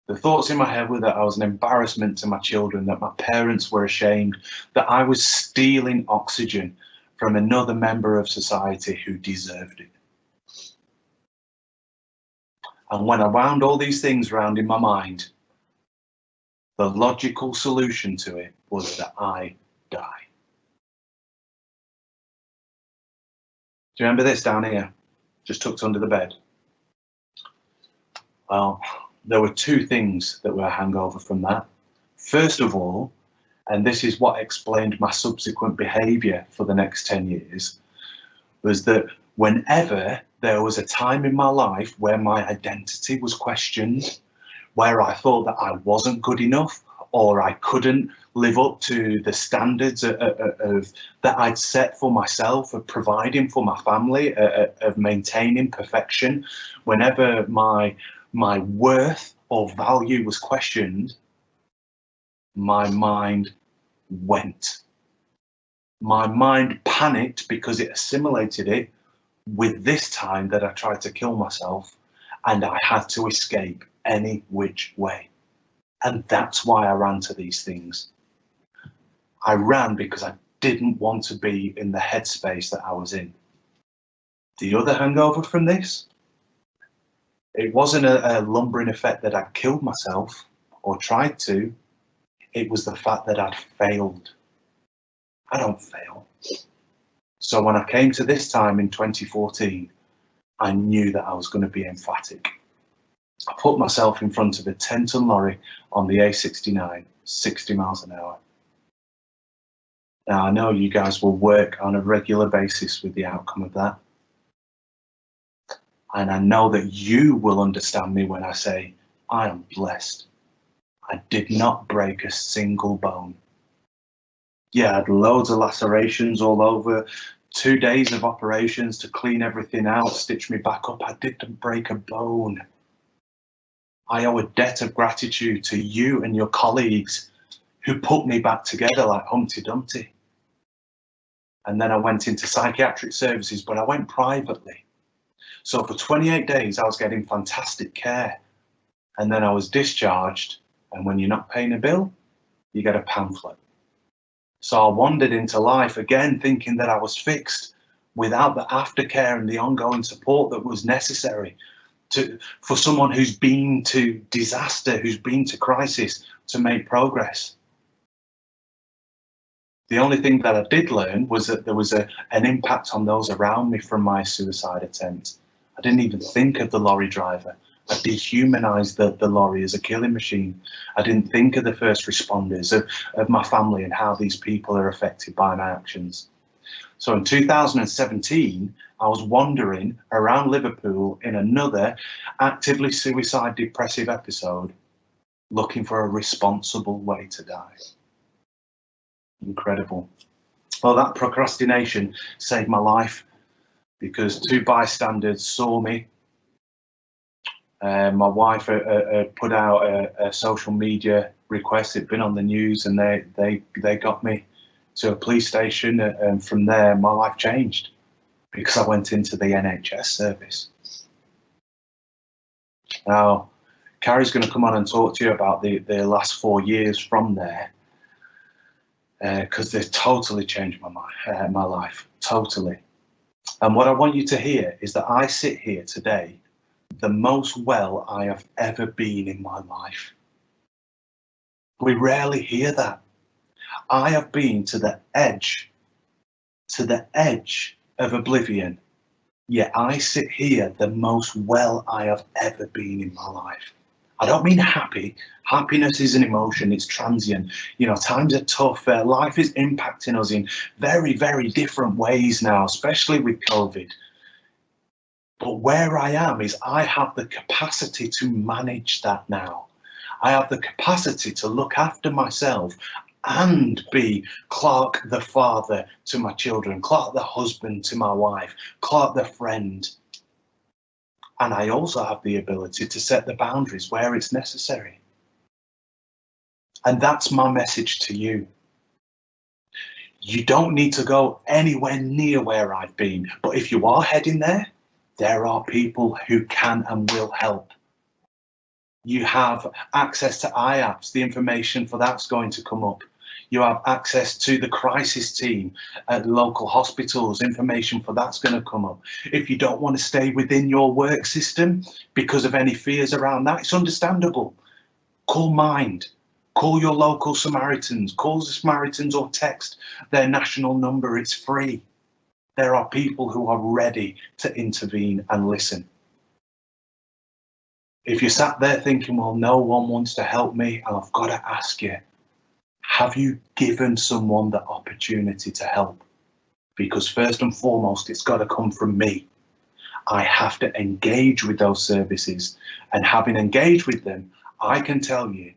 The thoughts in my head were that I was an embarrassment to my children, that my parents were ashamed, that I was stealing oxygen from another member of society who deserved it. And when I wound all these things around in my mind, the logical solution to it was that I die. Do you remember this down here? Just tucked under the bed. Well, there were two things that were a hangover from that. First of all, and this is what explained my subsequent behaviour for the next 10 years, was that whenever there was a time in my life where my identity was questioned, where I thought that I wasn't good enough, or I couldn't live up to the standards of that I'd set for myself, of providing for my family, of maintaining perfection. Whenever my worth or value was questioned, my mind went. My mind panicked because it assimilated it with this time that I tried to kill myself, and I had to escape any which way. And that's why I ran to these things. I ran because I didn't want to be in the headspace that I was in. The other hangover from this, it wasn't a lumbering effect that I'd killed myself or tried to. It was the fact that I'd failed. I don't fail. So when I came to this time in 2014, I knew that I was going to be emphatic. I put myself in front of a 10-ton lorry on the A69, 60 miles an hour. Now, I know you guys will work on a regular basis with the outcome of that. And I know that you will understand me when I say, I am blessed. I did not break a single bone. Yeah, I had loads of lacerations all over, 2 days of operations to clean everything out, stitch me back up. I didn't break a bone. I owe a debt of gratitude to you and your colleagues who put me back together like Humpty Dumpty. And then I went into psychiatric services, but I went privately. So for 28 days, I was getting fantastic care. And then I was discharged. And when you're not paying a bill, you get a pamphlet. So I wandered into life again, thinking that I was fixed without the aftercare and the ongoing support that was necessary for someone who's been to disaster, who's been to crisis, to make progress. The only thing that I did learn was that there was an impact on those around me from my suicide attempt. I didn't even think of the lorry driver. I dehumanized the lorry as a killing machine. I didn't think of the first responders, of my family and how these people are affected by my actions. So in 2017, I was wandering around Liverpool in another actively suicide depressive episode, looking for a responsible way to die. Incredible. Well, that procrastination saved my life because 2 bystanders saw me. My wife put out a social media request. It'd been on the news, and they got me to a police station, and from there my life changed because I went into the NHS service. Now, Carrie's going to come on and talk to you about the last 4 years from there, because they've totally changed my life, totally. And what I want you to hear is that I sit here today the most well I have ever been in my life. We rarely hear that. I have been to the edge of oblivion, yet I sit here the most well I have ever been in my life. I don't mean happy. Happiness is an emotion, it's transient. You know, times are tough. Life is impacting us in very, very different ways now, especially with COVID. But where I am is I have the capacity to manage that now. I have the capacity to look after myself and be Clark the father to my children, Clark the husband to my wife, Clark the friend. And I also have the ability to set the boundaries where it's necessary. And that's my message to you. You don't need to go anywhere near where I've been, but if you are heading there, there are people who can and will help. You have access to IAPS, the information for that's going to come up. You have access to the crisis team at local hospitals, information for that's going to come up. If you don't want to stay within your work system because of any fears around that, it's understandable. Call Mind, call your local Samaritans, call the Samaritans or text their national number, it's free. There are people who are ready to intervene and listen. If you're sat there thinking, well, no one wants to help me, I've got to ask you, have you given someone the opportunity to help? Because first and foremost, it's got to come from me. I have to engage with those services, and having engaged with them, I can tell you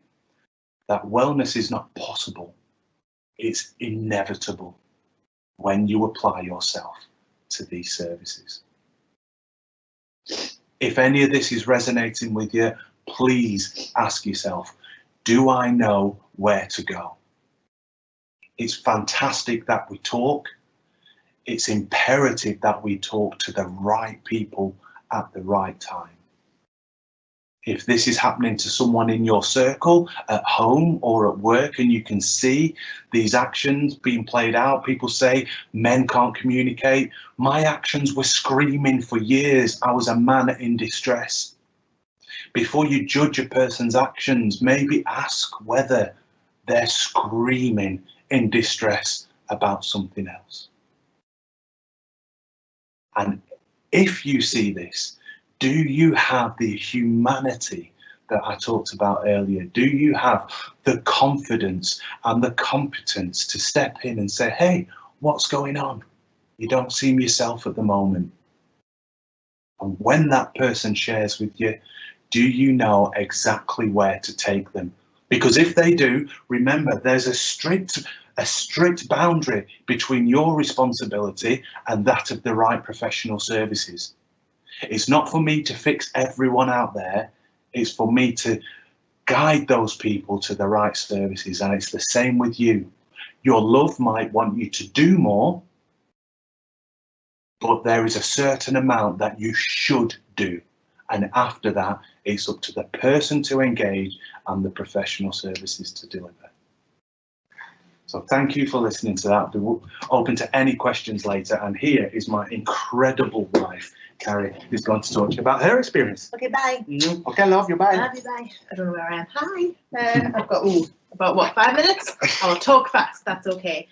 that wellness is not possible. It's inevitable when you apply yourself to these services. If any of this is resonating with you, please ask yourself, do I know where to go? It's fantastic that we talk. It's imperative that we talk to the right people at the right time. If this is happening to someone in your circle, at home or at work, and you can see these actions being played out, people say men can't communicate. My actions were screaming for years. I was a man in distress. Before you judge a person's actions, maybe ask whether they're screaming in distress about something else. And if you see this, do you have the humanity that I talked about earlier? Do you have the confidence and the competence to step in and say, hey, what's going on? You don't seem yourself at the moment. And when that person shares with you, do you know exactly where to take them? Because if they do, remember, there's a strict boundary between your responsibility and that of the right professional services. It's not for me to fix everyone out there. It's for me to guide those people to the right services. And it's the same with you. Your love might want you to do more, but there is a certain amount that you should do. And after that, it's up to the person to engage and the professional services to deliver. So thank you for listening to that. I'll be open to any questions later. And here is my incredible wife, Carrie, who's going to talk to you about her experience. Okay, bye. Okay, love you, bye. Love you, bye. I don't know where I am. Hi. I've got, about what, 5 minutes? I'll talk fast, that's okay.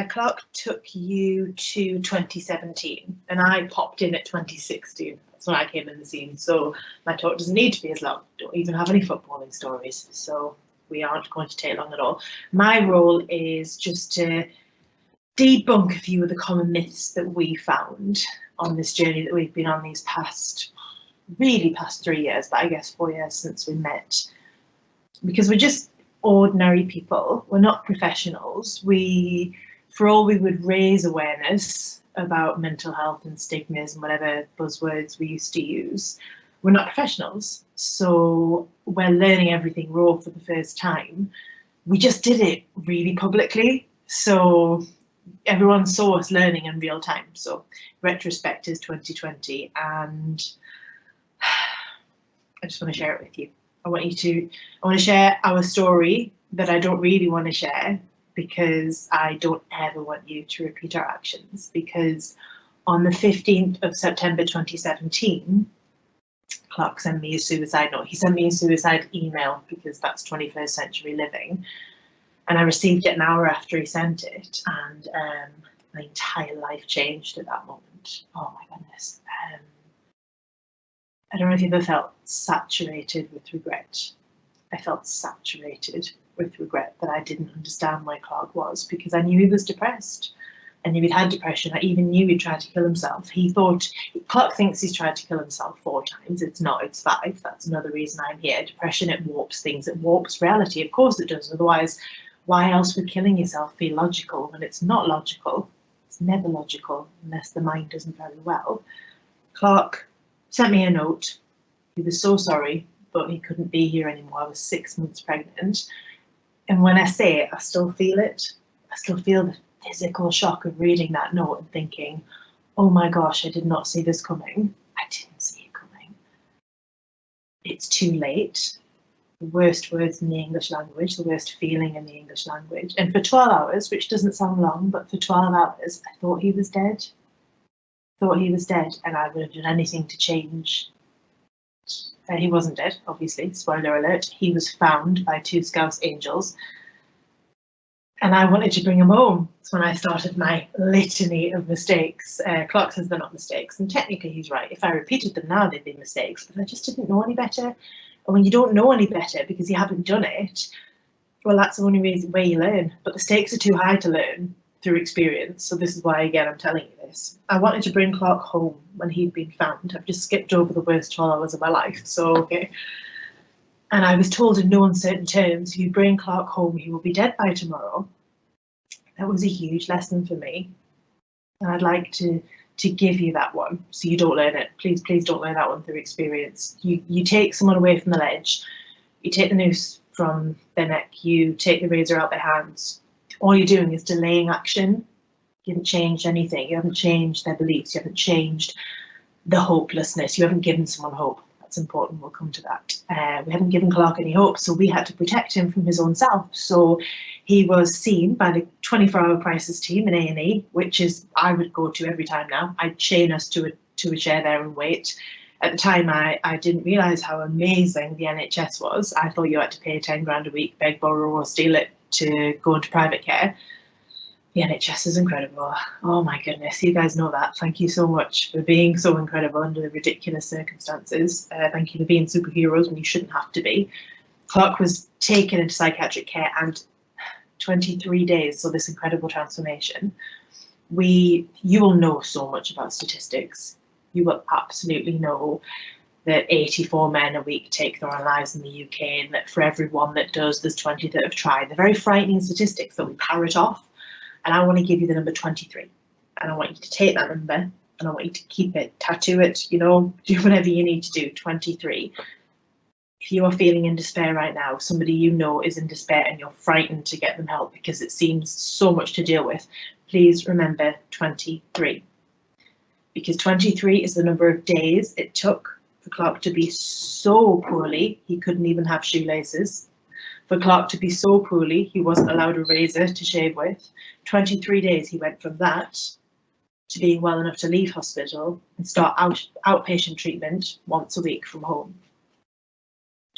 Clark took you to 2017 and I popped in at 2016. That's when I came in the scene. So my talk doesn't need to be as long. Don't even have any footballing stories. So we aren't going to take long at all. My role is just to debunk a few of the common myths that we found on this journey that we've been on these past 3 years, but I guess 4 years since we met. Because we're just ordinary people. We're not professionals. For all we would raise awareness about mental health and stigmas and whatever buzzwords we used to use, we're not professionals. So we're learning everything raw for the first time. We just did it really publicly. So everyone saw us learning in real time. So retrospect is 2020 and I just want to share it with you. I want to share our story that I don't really want to share because I don't ever want you to repeat our actions. Because on the 15th of September 2017, Clark sent me a suicide note. He sent me a suicide email because that's 21st century living. And I received it an hour after he sent it. And my entire life changed at that moment. Oh my goodness. I don't know if you've ever felt saturated with regret. I felt saturated with regret that I didn't understand where Clark was because I knew he was depressed. I knew he'd had depression. I even knew he'd tried to kill himself. Clark thinks he's tried to kill himself 4 times. It's not, it's 5. That's another reason I'm here. Depression, it warps things. It warps reality. Of course it does. Otherwise, why else would killing yourself be logical when it's not logical? It's never logical unless the mind isn't very well. Clark sent me a note. He was so sorry, but he couldn't be here anymore. I was 6 months pregnant. And when I say it, I still feel it. I still feel the physical shock of reading that note and thinking, oh my gosh, I did not see this coming. I didn't see it coming. It's too late. The worst words in the English language, the worst feeling in the English language. And for 12 hours, which doesn't sound long, but for 12 hours, I thought he was dead. Thought he was dead, and I would have done anything to change. He wasn't dead, obviously, spoiler alert. He was found by 2 Scouse angels. And I wanted to bring him home. That's when I started my litany of mistakes. Clark says they're not mistakes, and technically he's right. If I repeated them now, they'd be mistakes, but I just didn't know any better. And when you don't know any better because you haven't done it, well, that's the only way you learn. But the stakes are too high to learn through experience. So this is why, again, I'm telling you this. I wanted to bring Clark home when he'd been found. I've just skipped over the worst 12 hours of my life. So, okay. And I was told in no uncertain terms, if you bring Clark home, he will be dead by tomorrow. That was a huge lesson for me. And I'd like to give you that one so you don't learn it. Please don't learn that one through experience. You take someone away from the ledge, you take the noose from their neck, you take the razor out their hands. All you're doing is delaying action. You haven't changed anything. You haven't changed their beliefs. You haven't changed the hopelessness. You haven't given someone hope. That's important. We'll come to that. We haven't given Clark any hope, so we had to protect him from his own self. So he was seen by the 24-hour crisis team in A&E, which is I would go to every time now. I'd chain us to a chair there and wait. At the time, I didn't realise how amazing the NHS was. I thought you had to pay 10 grand a week, beg, borrow or steal it to go into private care. The NHS is incredible. Oh my goodness, you guys know that. Thank you so much for being so incredible under the ridiculous circumstances. Thank you for being superheroes when you shouldn't have to be. Clark was taken into psychiatric care and 23 days, so this incredible transformation. You will know so much about statistics. You will absolutely know that 84 men a week take their own lives in the UK, and that for every one that does, there's 20 that have tried. They're very frightening statistics that we parrot off. And I want to give you the number 23. And I want you to take that number and I want you to keep it, tattoo it, you know, do whatever you need to do. 23. If you are feeling in despair right now, somebody you know is in despair and you're frightened to get them help because it seems so much to deal with, please remember 23. Because 23 is the number of days it took for Clark to be so poorly he couldn't even have shoelaces. For Clark to be so poorly he wasn't allowed a razor to shave with. 23 days he went from that to being well enough to leave hospital and start outpatient treatment once a week from home.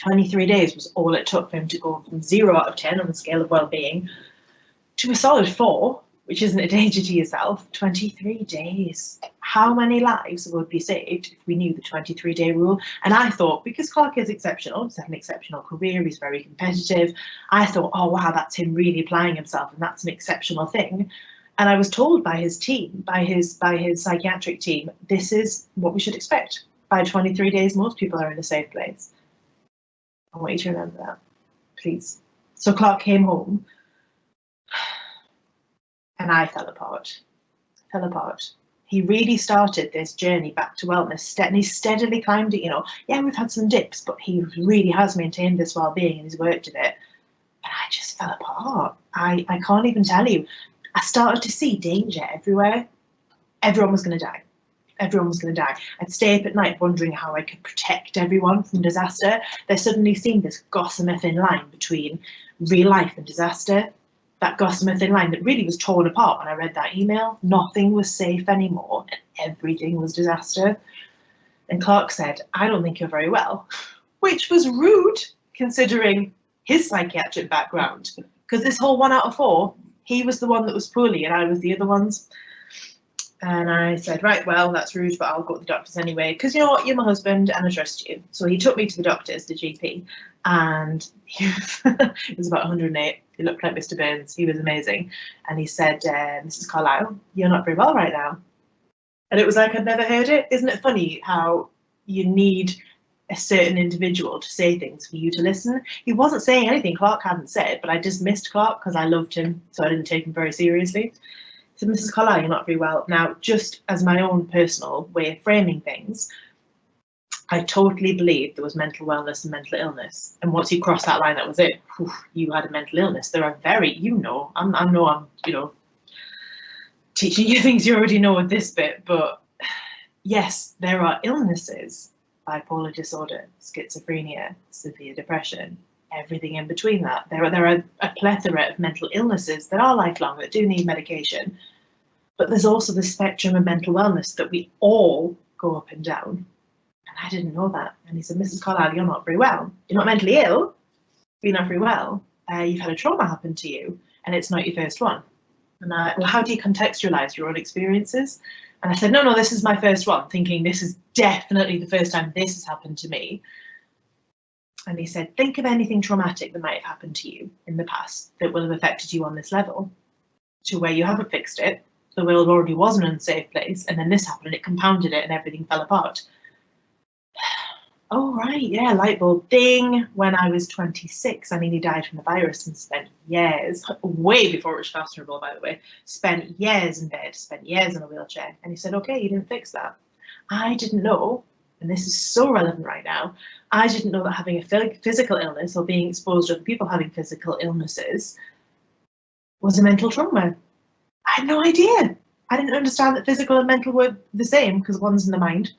23 days was all it took for him to go from 0 out of 10 on the scale of well-being to a solid 4, which isn't a danger to yourself. 23 days. How many lives would be saved if we knew the 23-day rule? And I thought, because Clark is exceptional, he's had an exceptional career, he's very competitive, I thought, oh wow, that's him really applying himself and that's an exceptional thing. And I was told by his team, by his psychiatric team, this is what we should expect. By 23 days, most people are in a safe place. I want you to remember that, please. So Clark came home and I fell apart. He really started this journey back to wellness and he steadily climbed it, you know. Yeah, we've had some dips, but he really has maintained this well-being and he's worked at it. But I just fell apart. I can't even tell you. I started to see danger everywhere. Everyone was going to die. Everyone was going to die. I'd stay up at night wondering how I could protect everyone from disaster. There suddenly seemed this gossamer thin line between real life and disaster. That gossamer thin line that really was torn apart when I read that email. Nothing was safe anymore and everything was disaster. And Clark said, I don't think you're very well, which was rude considering his psychiatric background, because this whole 1 out of 4, he was the one that was poorly and I was the other ones. And I said, right, well, that's rude, but I'll go to the doctors anyway, because you know what, you're my husband and I trust you. So he took me to the doctors, the GP, and he was about 108. He looked like Mr. Burns. He was amazing. And he said, Mrs. Carlisle, you're not very well right now. And it was like I'd never heard it. Isn't it funny how you need a certain individual to say things for you to listen? He wasn't saying anything Clark hadn't said, but I dismissed Clark because I loved him, so I didn't take him very seriously. So Mrs. Carlisle, you're not very well. Now, just as my own personal way of framing things, I totally believed there was mental wellness and mental illness. And once you cross that line, that was it. Whew, you had a mental illness. There are very, you know, I'm teaching you things you already know with this bit, but yes, there are illnesses, bipolar disorder, schizophrenia, severe depression, everything in between that. There are a plethora of mental illnesses that are lifelong, that do need medication, but there's also the spectrum of mental wellness that we all go up and down. And I didn't know that. And he said, Mrs. Carlisle, you're not very well. You're not mentally ill, but you're not very well. You've had a trauma happen to you, and it's not your first one. And well, how do you contextualize your own experiences? And I said, no, this is my first one, thinking this is definitely the first time this has happened to me. And he said, think of anything traumatic that might have happened to you in the past that will have affected you on this level, to where you haven't fixed it, the world already was an unsafe place, and then this happened and it compounded it and everything fell apart. oh right, yeah, light bulb ding. When I was 26, I nearly died from the virus and spent years, way before it was fashionable, by the way, spent years in bed, spent years in a wheelchair. And he said, okay, you didn't fix that. I didn't know, and this is so relevant right now, I didn't know that having a physical illness or being exposed to other people having physical illnesses was a mental trauma. I had no idea. I didn't understand that physical and mental were the same because one's in the mind.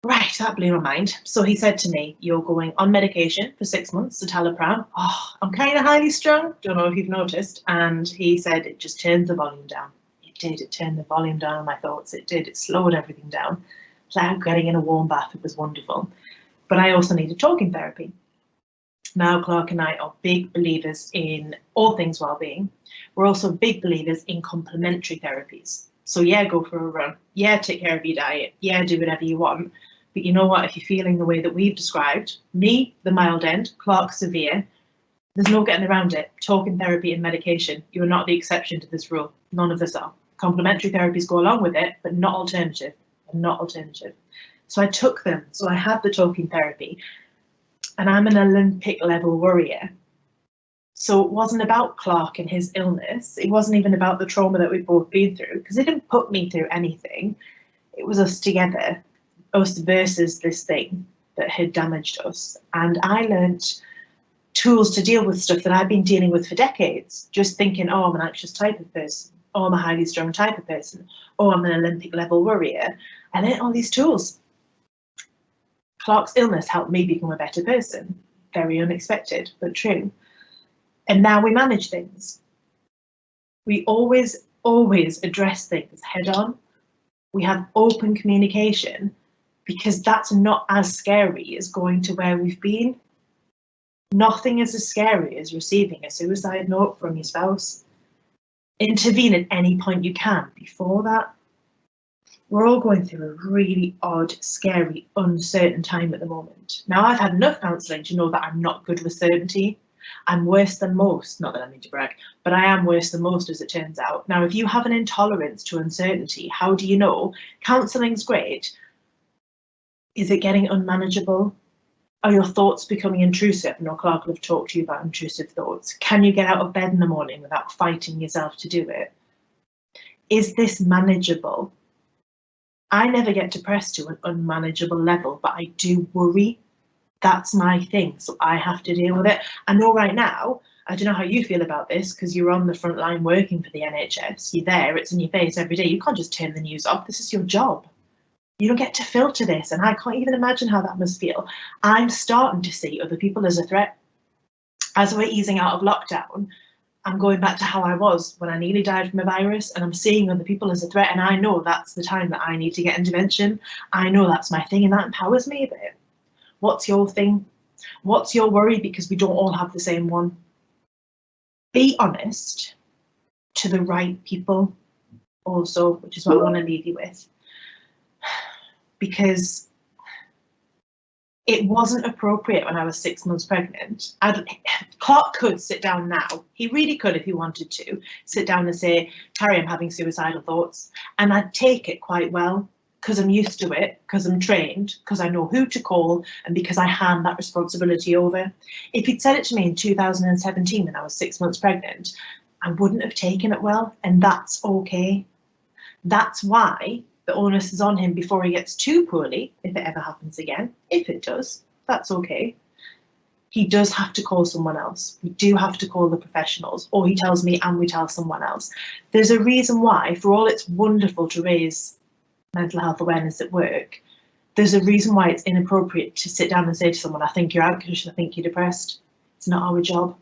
Right, that blew my mind. So he said to me, you're going on medication for 6 months, citalopram. Oh, I'm kind of highly strung, don't know if you've noticed. And he said it just turns the volume down. It did, it turned the volume down on my thoughts. It did, it slowed everything down. It's like getting in a warm bath, it was wonderful. But I also needed talking therapy. Now, Clark and I are big believers in all things well-being. We're also big believers in complementary therapies. So yeah, go for a run. Yeah, take care of your diet. Yeah, do whatever you want. But you know what, if you're feeling the way that we've described, me, the mild end, Clark, severe, there's no getting around it. Talking therapy and medication, you're not the exception to this rule. None of us are. Complementary therapies go along with it, but not alternative, not alternative. So I took them. So I had the talking therapy, and I'm an Olympic level warrior. So it wasn't about Clark and his illness. It wasn't even about the trauma that we've both been through, because it didn't put me through anything. It was us together, us versus this thing that had damaged us. And I learned tools to deal with stuff that I've been dealing with for decades, just thinking, oh, I'm an anxious type of person, oh, I'm a highly strung type of person, oh, I'm an Olympic level warrior. I learned all these tools. Clark's illness helped me become a better person. Very unexpected, but true. And now we manage things. We always address things head on. We have open communication, because that's not as scary as going to where we've been. Nothing is as scary as receiving a suicide note from your spouse. Intervene at any point you can before that. We're all going through a really odd, scary, uncertain time at the moment. Now, I've had enough counselling to know that I'm not good with certainty. I'm worse than most, not that I mean to brag, but I am worse than most, as it turns out. Now, if you have an intolerance to uncertainty, how do you know? Counselling's great. Is it getting unmanageable? Are your thoughts becoming intrusive? No, Clark will have talked to you about intrusive thoughts. Can you get out of bed in the morning without fighting yourself to do it? Is this manageable? I never get depressed to an unmanageable level, but I do worry. That's my thing, so I have to deal with it. I know right now, I don't know how you feel about this, because you're on the front line working for the NHS. You're there, it's in your face every day. You can't just turn the news off. This is your job. You don't get to filter this, and I can't even imagine how that must feel. I'm starting to see other people as a threat. As we're easing out of lockdown, I'm going back to how I was when I nearly died from a virus, and I'm seeing other people as a threat, and I know that's the time that I need to get intervention. I know that's my thing, and that empowers me a bit. What's your thing? What's your worry? Because we don't all have the same one. Be honest to the right people also, which is what I want to leave you with. Because it wasn't appropriate when I was 6 months pregnant. Clark could sit down now. He really could, if he wanted to, sit down and say, Carrie, I'm having suicidal thoughts. And I'd take it quite well, because I'm used to it, because I'm trained, because I know who to call, and because I hand that responsibility over. If he'd said it to me in 2017 when I was 6 months pregnant, I wouldn't have taken it well, and that's okay. That's why the onus is on him before he gets too poorly, if it ever happens again. If it does, that's okay. He does have to call someone else. We do have to call the professionals, or he tells me and we tell someone else. There's a reason why, for all it's wonderful to raise mental health awareness at work, there's a reason why it's inappropriate to sit down and say to someone, I think you're anxious, I think you're depressed. It's not our job.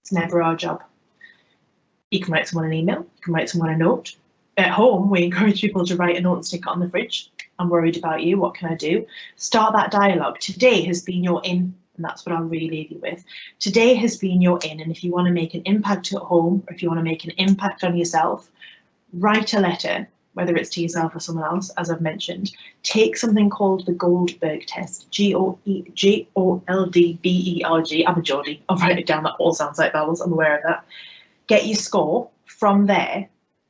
It's never our job. You can write someone an email, you can write someone a note. At home, we encourage people to write a note and stick it on the fridge. I'm worried about you, what can I do? Start that dialogue. Today has been your in, and that's what I'll really leave you with. Today has been your in, and if you want to make an impact at home, or if you want to make an impact on yourself, write a letter, whether it's to yourself or someone else, as I've mentioned. Take something called the Goldberg test, Goldberg. I'm a Geordie, I'll write it down, that all sounds like vowels, I'm aware of that. Get your score. From there,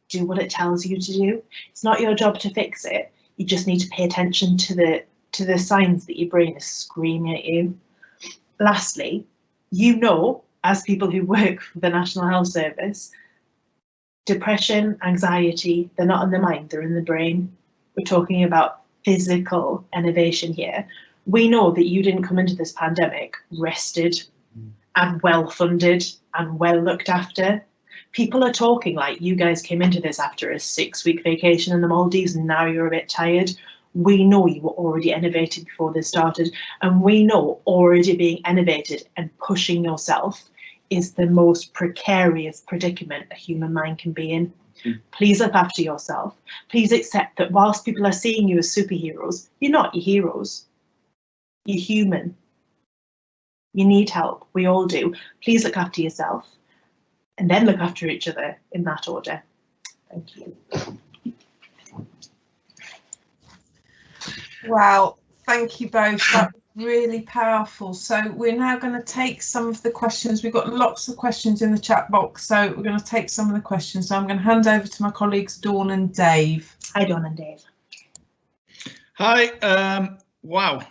do what it tells you to do. It's not your job to fix it. You just need to pay attention to the to the signs that your brain is screaming at you. Lastly, you know, as people who work for the National Health Service, depression, anxiety, they're not in the mind, they're in the brain. We're talking about physical innovation here. We know that you didn't come into this pandemic rested and well funded and well looked after. People are talking like you guys came into this after a 6-week vacation in the Maldives and now you're a bit tired. We know you were already innovated before this started, and we know already being innovated and pushing yourself is the most precarious predicament a human mind can be in. Please look after yourself. Please accept that whilst people are seeing you as superheroes, you're not your heroes. You're human. You need help. We all do. Please look after yourself and then look after each other in that order. Thank you. Wow, thank you both. That was really powerful. So we're now going to take some of the questions. We've got lots of questions in the chat box, so we're going to take some of the questions. So I'm going to hand over to my colleagues Dawn and Dave. Hi, Dawn and Dave. Hi. Wow,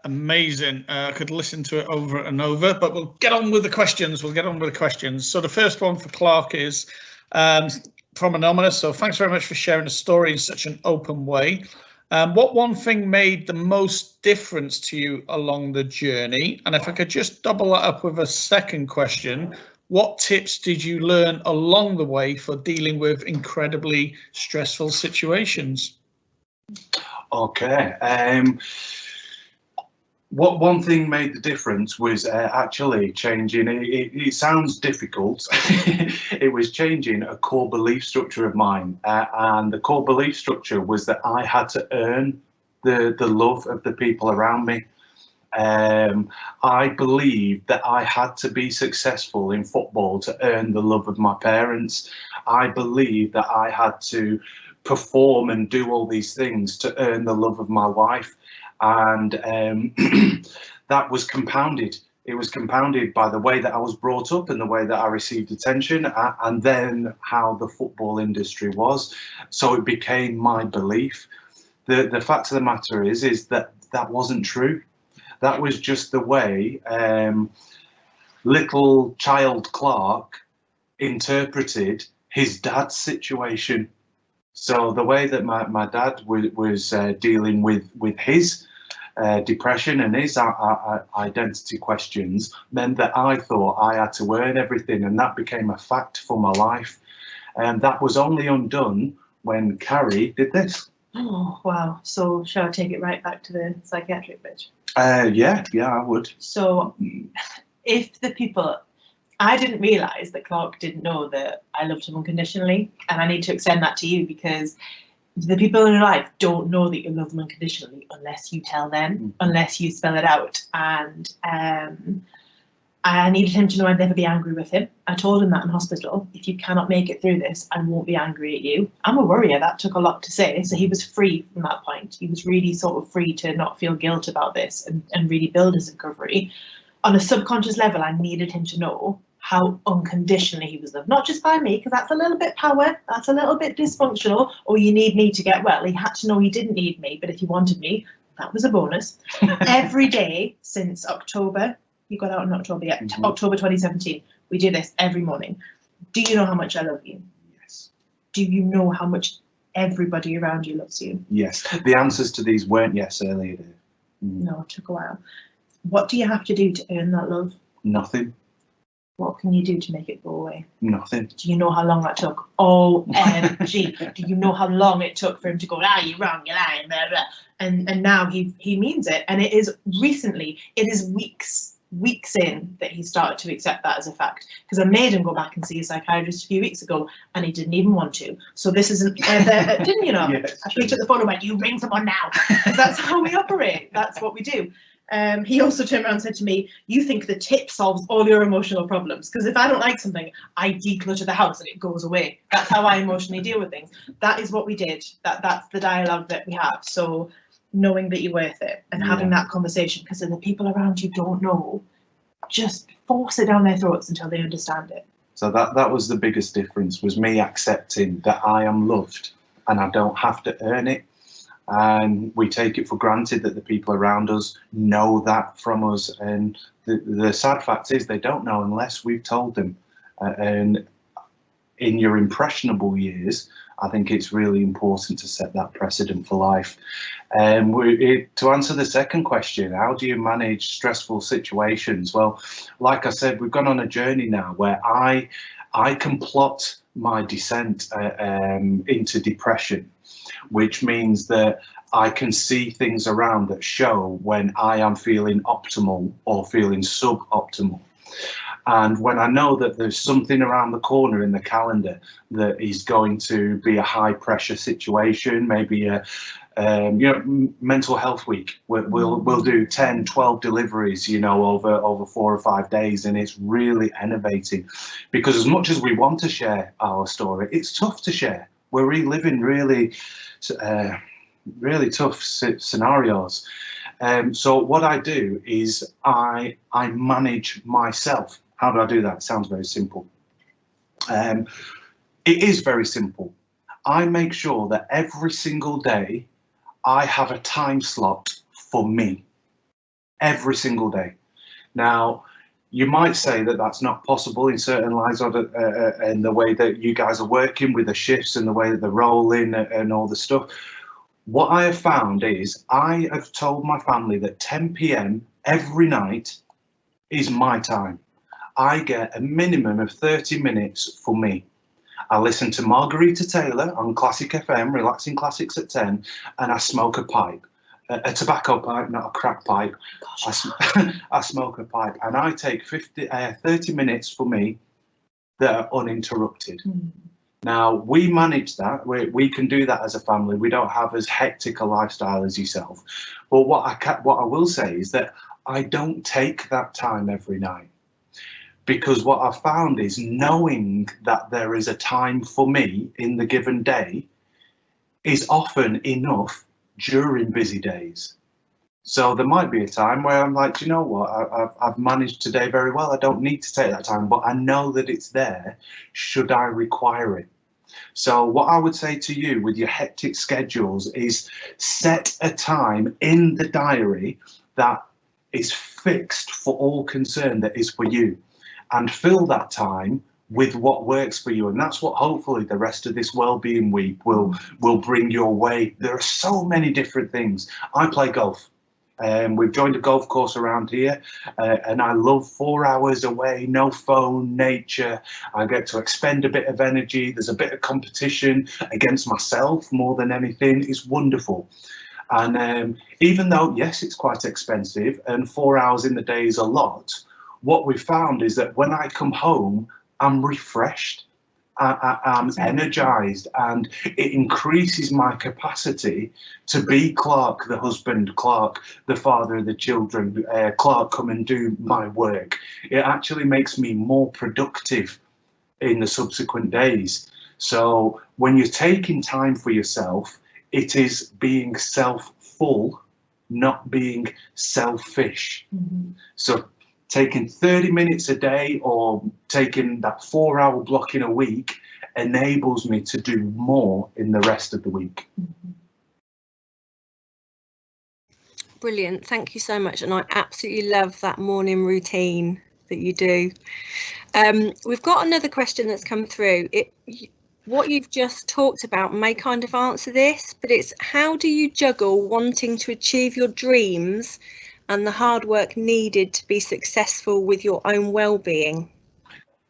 amazing. I could listen to it over and over, but we'll get on with the questions. So the first one for Clark is from Anonymous. So thanks very much for sharing the story in such an open way. What one thing made the most difference to you along the journey? And if I could just double that up with a second question, what tips did you learn along the way for dealing with incredibly stressful situations? Okay. What one thing made the difference was actually changing. It sounds difficult. It was changing a core belief structure of mine, and the core belief structure was that I had to earn the love of the people around me. I believed that I had to be successful in football to earn the love of my parents. I believed that I had to perform and do all these things to earn the love of my wife. And that was compounded. It was compounded by the way that I was brought up and the way that I received attention, and then how the football industry was. So it became my belief. The fact of the matter is that that wasn't true. That was just the way little child Clark interpreted his dad's situation. So the way that my dad was dealing with his depression and his identity questions meant that I thought I had to earn everything, and that became a fact for my life. And that was only undone when Carrie did this. Oh, wow. So shall I take it right back to the psychiatric bit? Yeah, I would. So if the people, I didn't realise that Clark didn't know that I loved him unconditionally, and I need to extend that to you because the people in your life don't know that you love them unconditionally unless you tell them, unless you spell it out. And I needed him to know I'd never be angry with him. I told him that in hospital. If you cannot make it through this, I won't be angry at you. I'm a worrier. That took a lot to say. So he was free from that point. He was really sort of free to not feel guilt about this and really build his recovery. On a subconscious level, I needed him to know how unconditionally he was loved, not just by me, because that's a little bit power, that's a little bit dysfunctional, or you need me to get well. He had to know he didn't need me, but if he wanted me, that was a bonus. Every day since October, you got out in October, yeah, October 2017, we do this every morning. Do you know how much I love you? Yes. Do you know how much everybody around you loves you? Yes. The answers to these weren't yes earlier. No, it took a while. What do you have to do to earn that love? Nothing. What can you do to make it go away? Nothing. Do you know how long that took? OMG. Do you know how long it took for him to go, you're wrong, you're lying, blah, blah. And now he means it. And it is recently, it is weeks in that he started to accept that as a fact. Because I made him go back and see a psychiatrist a few weeks ago and he didn't even want to. So this isn't, didn't you know? Yes. I picked up the phone and went, you ring someone now. That's how we operate. That's what we do. He also turned around and said to me, you think the tip solves all your emotional problems? Because if I don't like something, I declutter the house and it goes away. That's how I emotionally deal with things. That is what we did. That's the dialogue that we have. So knowing that you're worth it and having that conversation, because if the people around you don't know, just force it down their throats until they understand it. So that was the biggest difference, was me accepting that I am loved and I don't have to earn it. and we take it for granted that the people around us know that from us, and the sad fact is they don't know unless we've told them. And in your impressionable years, I think it's really important to set that precedent for life. To answer the second question, how do you manage stressful situations? Well, like I said, we've gone on a journey now where I can plot my descent into depression, which means that I can see things around that show when I am feeling optimal or feeling suboptimal. And when I know that there's something around the corner in the calendar that is going to be a high pressure situation, maybe a mental health week, we'll do 10, 12 deliveries, over 4 or 5 days, and it's really innovating, because as much as we want to share our story, it's tough to share. We're reliving really tough scenarios. So what I do is I manage myself. How do I do that? It sounds very simple. It is very simple. I make sure that every single day I have a time slot for me. Every single day. Now, you might say that that's not possible in certain lines of it, and the way that you guys are working with the shifts and the way that they're rolling and all the stuff. What I have found is I have told my family that 10 p.m. every night is my time. I get a minimum of 30 minutes for me. I listen to Margarita Taylor on Classic FM, Relaxing Classics at 10, and I smoke a pipe. A tobacco pipe, not a crack pipe. I smoke a pipe, and I take 30 minutes for me that are uninterrupted. Now, we manage that. We can do that as a family. We don't have as hectic a lifestyle as yourself. But what I will say is that I don't take that time every night. Because what I've found is knowing that there is a time for me in the given day is often enough during busy days. So there might be a time where I'm like, do you know what, I've managed today very well. I don't need to take that time, but I know that it's there should I require it. So what I would say to you with your hectic schedules is set a time in the diary that is fixed for all concerned, that is for you. And fill that time with what works for you, and that's what hopefully the rest of this Wellbeing Week will bring your way. There are so many different things. I play golf. We've joined a golf course around here, and I love 4 hours away, no phone, nature. I get to expend a bit of energy. There's a bit of competition against myself more than anything. It's wonderful. And even though, yes, it's quite expensive and 4 hours in the day is a lot, what we found is that when I come home, I'm refreshed, I'm energized, and it increases my capacity to be Clark, the husband, Clark, the father of the children, Clark, come and do my work. It actually makes me more productive in the subsequent days. So when you're taking time for yourself, it is being self-full, not being selfish. So taking 30 minutes a day or taking that 4 hour block in a week enables me to do more in the rest of the week. Brilliant. Thank you so much. And I absolutely love that morning routine that you do. We've got another question that's come through. What you've just talked about may kind of answer this, but it's how do you juggle wanting to achieve your dreams and the hard work needed to be successful with your own well-being?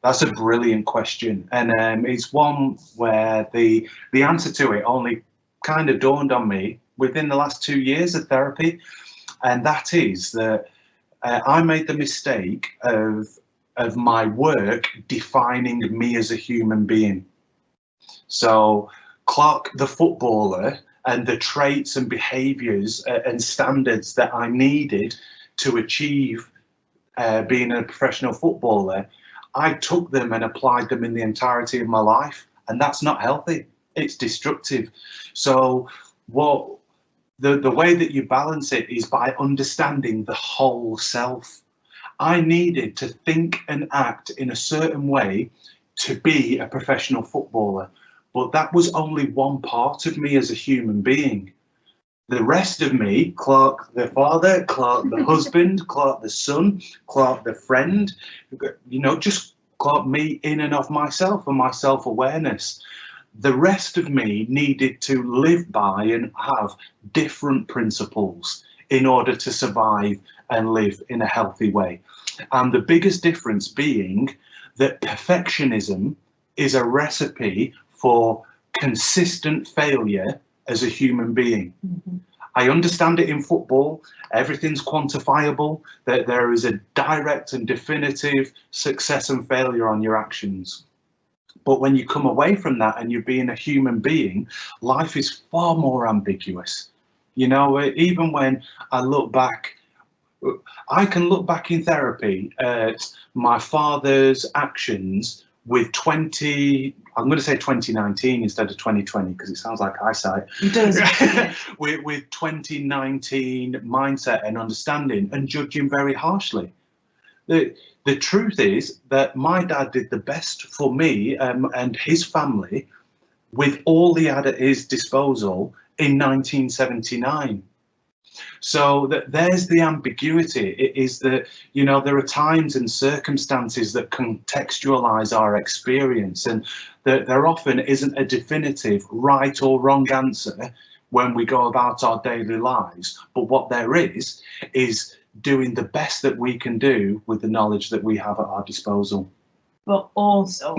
That's a brilliant question, and it's one where the answer to it only kind of dawned on me within the last 2 years of therapy, and that is that I made the mistake of my work defining me as a human being. So Clark, the footballer, and the traits and behaviours and standards that I needed to achieve being a professional footballer, I took them and applied them in the entirety of my life, and that's not healthy. It's destructive. So the way that you balance it is by understanding the whole self. I needed to think and act in a certain way to be a professional footballer. But that was only one part of me as a human being. The rest of me, Clark the father, Clark the husband, Clark the son, Clark the friend, you know, just Clark me in and of myself and my self-awareness. The rest of me needed to live by and have different principles in order to survive and live in a healthy way. And the biggest difference being that perfectionism is a recipe for consistent failure as a human being. Mm-hmm. I understand it in football, everything's quantifiable, that there is a direct and definitive success and failure on your actions. But when you come away from that and you're being a human being, life is far more ambiguous. You know, even when I look back, I can look back in therapy at my father's actions with I'm going to say 2019 instead of 2020 because it sounds like eyesight. It does. with 2019 mindset and understanding and judging very harshly. The truth is that my dad did the best for me and his family with all he had at his disposal in 1979. So there's the ambiguity. It is that, you know, there are times and circumstances that contextualize our experience, and that there often isn't a definitive right or wrong answer when we go about our daily lives. But what there is doing the best that we can do with the knowledge that we have at our disposal. But also,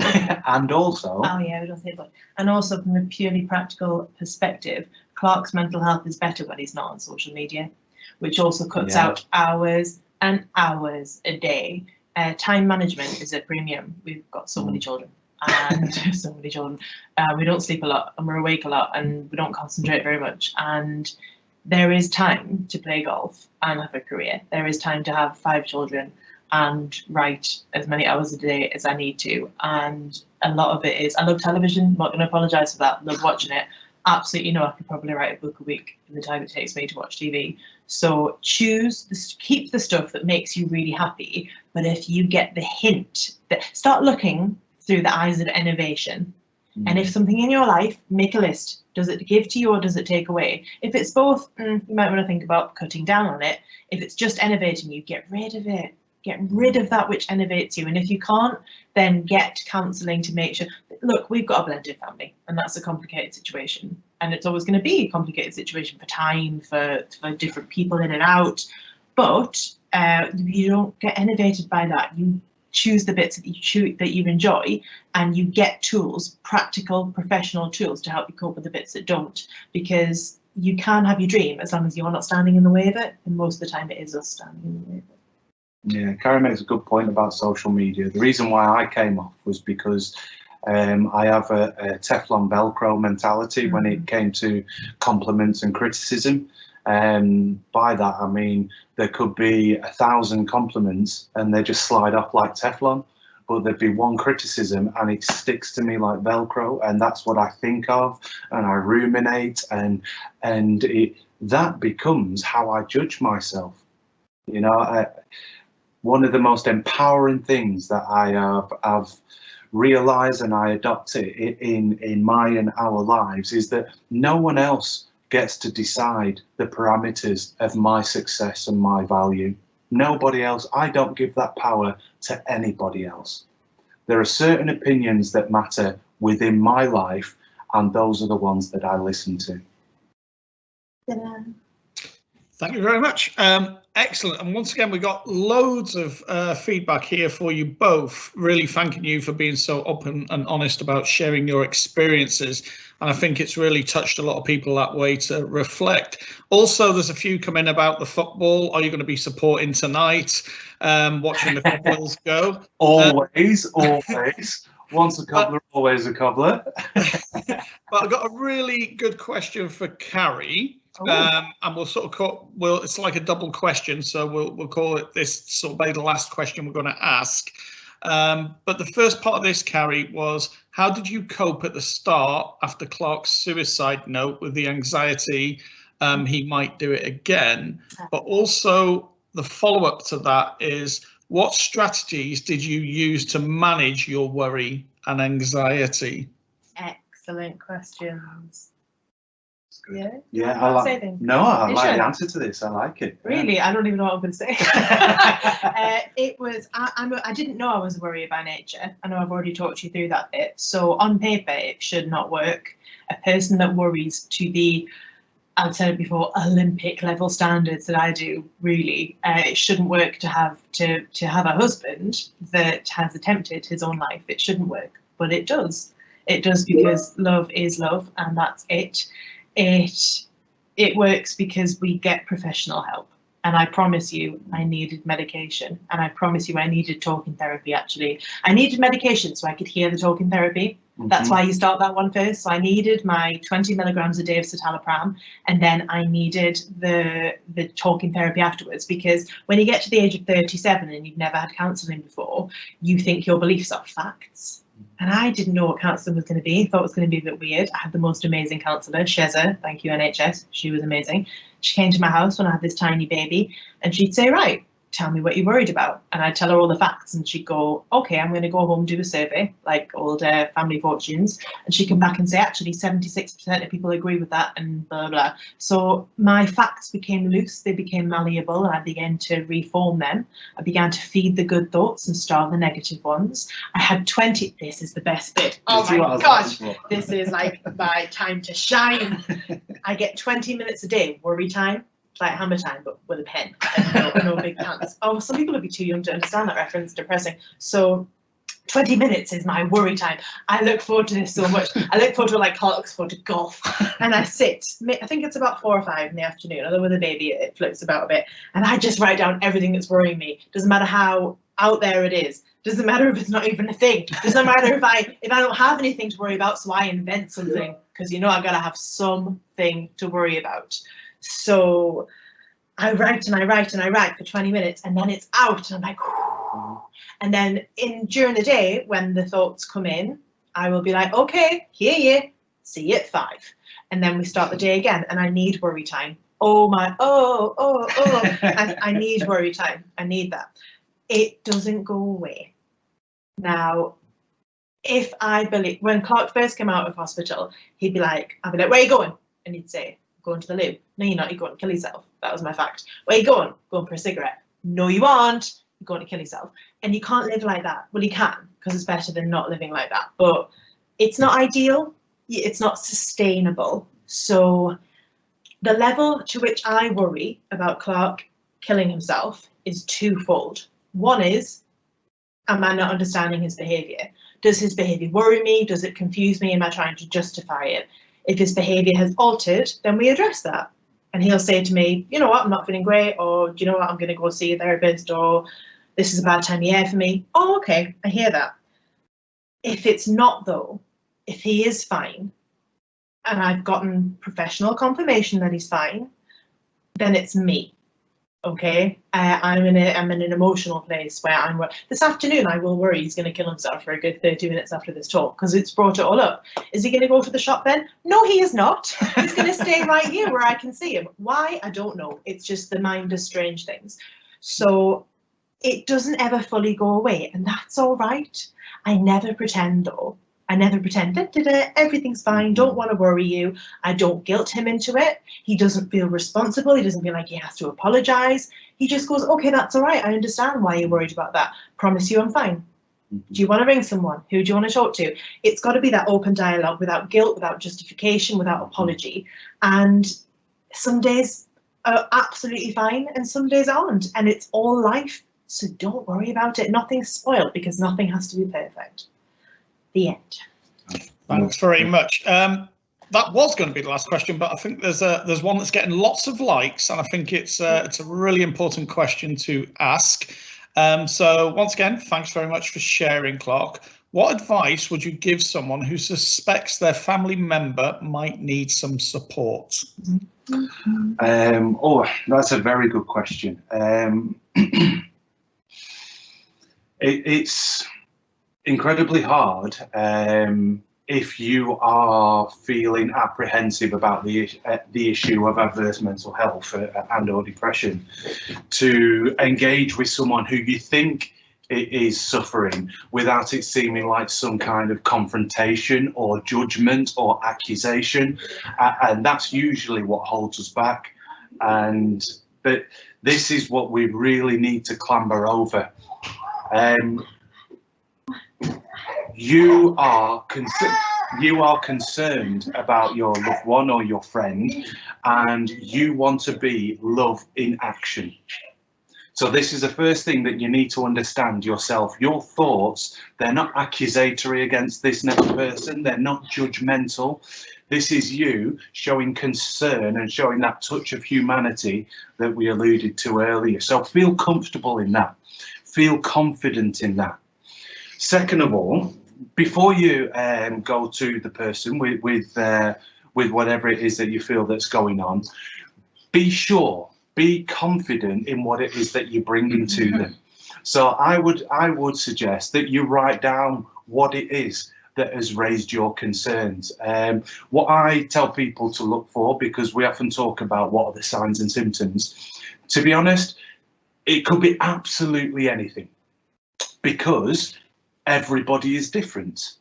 and also, oh yeah, we don't say but, and also from a purely practical perspective, Clark's mental health is better when he's not on social media, which also cuts out hours and hours a day. Time management is a premium. We've got so many children and so many children. We don't sleep a lot and we're awake a lot and we don't concentrate very much. And there is time to play golf and have a career. There is time to have 5 children and write as many hours a day as I need to. And a lot of it is, I love television, I'm not going to apologise for that, love watching it. Absolutely, I could probably write a book a week in the time it takes me to watch TV. So keep the stuff that makes you really happy. But if you get the hint, that start looking through the eyes of innovation. And if something in your life, make a list. Does it give to you or does it take away? If it's both, you might want to think about cutting down on it. If it's just innovating you, get rid of it. Get rid of that which innovates you. And if you can't, then get counselling to make sure. Look, we've got a blended family and that's a complicated situation. And it's always going to be a complicated situation for time, for different people in and out. But you don't get innovated by that. You choose the bits that you enjoy, and you get tools, practical, professional tools to help you cope with the bits that don't, because you can have your dream as long as you're not standing in the way of it, and most of the time it is us standing in the way of it. Yeah, Karen makes a good point about social media. The reason why I came off was because I have a Teflon Velcro mentality when it came to compliments and criticism. By that I mean there could be 1,000 compliments and they just slide off like Teflon, but there'd be one criticism and it sticks to me like Velcro, and that's what I think of and I ruminate, and that becomes how I judge myself. You know, one of the most empowering things that I've realised and I adopt it in my and our lives is that no one else gets to decide the parameters of my success and my value. Nobody else. I don't give that power to anybody else. There are certain opinions that matter within my life, and those are the ones that I listen to. Ta-da. Thank you very much. Excellent. And once again, we got loads of feedback here for you both. Really thanking you for being so open and honest about sharing your experiences. And I think it's really touched a lot of people that way to reflect. Also, there's a few come in about the football. Are you going to be supporting tonight? Watching the Couples go? Always. Once a cobbler, always a cobbler. But I've got a really good question for Carrie. And we'll sort of it's like a double question, so we'll call it this sort of the last question we're going to ask. But the first part of this, Carrie, was how did you cope at the start after Clark's suicide note with the anxiety he might do it again? But also the follow-up to that is, what strategies did you use to manage your worry and anxiety? Excellent questions. Yeah. Yeah, I Say like. things. No, I You like should. the answer to this. I like it. Yeah. Really, I don't even know what I'm going to say. It was. I didn't know I was a worrier by nature. I know I've already talked you through that bit. So on paper, it should not work. A person that worries to the, I've said it before, Olympic level standards that I do, really, it shouldn't work to have a husband that has attempted his own life. It shouldn't work, but it does. It does because love is love, and that's it. It works because we get professional help. And I promise you, I needed medication. And I promise you, I needed talking therapy, actually. I needed medication so I could hear the talking therapy. That's why you start that one first. So I needed my 20 milligrams a day of citalopram, and then I needed the talking therapy afterwards, because when you get to the age of 37 and you've never had counselling before, you think your beliefs are facts. And I didn't know what counselling was going to be. I thought it was going to be a bit weird. I had the most amazing counsellor, Sheza, thank you NHS, she was amazing. She came to my house when I had this tiny baby, and she'd say, right, tell me what you're worried about. And I'd tell her all the facts, and she'd go, okay, I'm going to go home, do a survey, like old family fortunes. And she'd come back and say, actually, 76% of people agree with that, and blah, blah. So my facts became loose, they became malleable, and I began to reform them. I began to feed the good thoughts and starve the negative ones. I had 20, this is the best bit. Oh my gosh, this is like my time to shine. I get 20 minutes a day, worry time. Like hammer time, but with a pen and no big pants. Oh, some people would be too young to understand that reference. Depressing. So 20 minutes is my worry time. I look forward to this so much. I look forward to, like Clark looks forward to golf. And I sit, I think it's about 4 or 5 in the afternoon, although with a baby it floats about a bit. And I just write down everything that's worrying me. Doesn't matter how out there it is. Doesn't matter if it's not even a thing. Doesn't matter if I don't have anything to worry about, so I invent something, because you know I've got to have something to worry about. So I write and I write and I write for 20 minutes, and then it's out, and I'm like, whew. And then during the day when the thoughts come in, I will be like, okay, hear you, see you at 5. And then we start the day again, and I need worry time. Oh my, I need worry time. I need that. It doesn't go away. Now, if I believe, when Clark first came out of hospital, I'd be like, where are you going? And he'd say, going to the loo. No, you're not, you're going to kill yourself. That was my fact. Where are you going? Going for a cigarette. No, you aren't. You're going to kill yourself. And you can't live like that. Well, you can, because it's better than not living like that. But it's not ideal. It's not sustainable. So the level to which I worry about Clark killing himself is twofold. One is, am I not understanding his behaviour? Does his behaviour worry me? Does it confuse me? Am I trying to justify it? If his behaviour has altered, then we address that. And he'll say to me, you know what, I'm not feeling great, or do you know what, I'm going to go see a therapist, or this is a bad time of year for me. Oh, okay, I hear that. If it's not, though, if he is fine, and I've gotten professional confirmation that he's fine, then it's me. Okay, I'm in an emotional place where I'm. This afternoon, I will worry he's going to kill himself for a good 30 minutes after this talk, because it's brought it all up. Is he going to go to the shop then? No, he is not. He's going to stay right here where I can see him. Why? I don't know. It's just the mind does strange things. So it doesn't ever fully go away, and that's all right. I never pretend, though. I never pretend, everything's fine, don't want to worry you. I don't guilt him into it. He doesn't feel responsible. He doesn't feel like he has to apologise. He just goes, okay, that's all right. I understand why you're worried about that. Promise you I'm fine. Do you want to ring someone? Who do you want to talk to? It's got to be that open dialogue without guilt, without justification, without apology. And some days are absolutely fine and some days aren't. And it's all life. So don't worry about it. Nothing's spoiled because nothing has to be perfect. The end. Thanks very much. That was going to be the last question, but I think there's one that's getting lots of likes, and I think it's a really important question to ask. So once again, thanks very much for sharing, Clark. What advice would you give someone who suspects their family member might need some support? Oh, that's a very good question. It's incredibly hard if you are feeling apprehensive about the issue of adverse mental health and or depression, to engage with someone who you think is suffering without it seeming like some kind of confrontation or judgment or accusation, and that's usually what holds us back. But this is what we really need to clamber over. You are concerned about your loved one or your friend, and you want to be love in action. So this is the first thing that you need to understand yourself. Your thoughts, they're not accusatory against this next person. They're not judgmental. This is you showing concern and showing that touch of humanity that we alluded to earlier. So feel comfortable in that. Feel confident in that. Second of all, before you go to the person with whatever it is that you feel that's going on, be sure, be confident in what it is that you're bringing to them. So I would suggest that you write down what it is that has raised your concerns. What I tell people to look for, because we often talk about what are the signs and symptoms, to be honest, it could be absolutely anything, because everybody is different.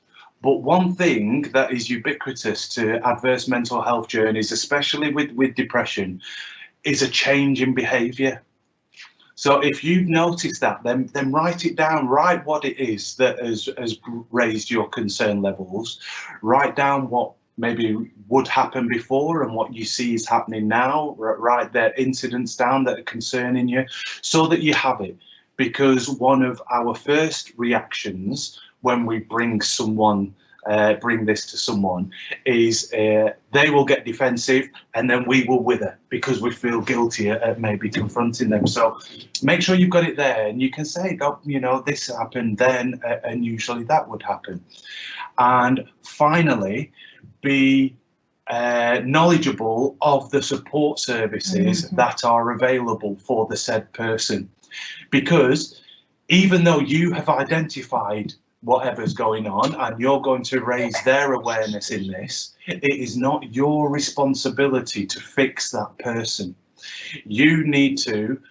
But one thing that is ubiquitous to adverse mental health journeys, especially with depression, is a change in behaviour. So if you've noticed that, then write it down. Write what it is that has raised your concern levels. Write down what maybe would happen before and what you see is happening now. Write their incidents down that are concerning you, so that you have it. Because one of our first reactions when we bring this to someone is they will get defensive, and then we will wither because we feel guilty at maybe confronting them. So make sure you've got it there, and you can say, oh, you know, this happened then, and usually that would happen. And finally, be knowledgeable of the support services that are available for the said person. Because even though you have identified whatever's going on and you're going to raise their awareness in this, it is not your responsibility to fix that person. You need to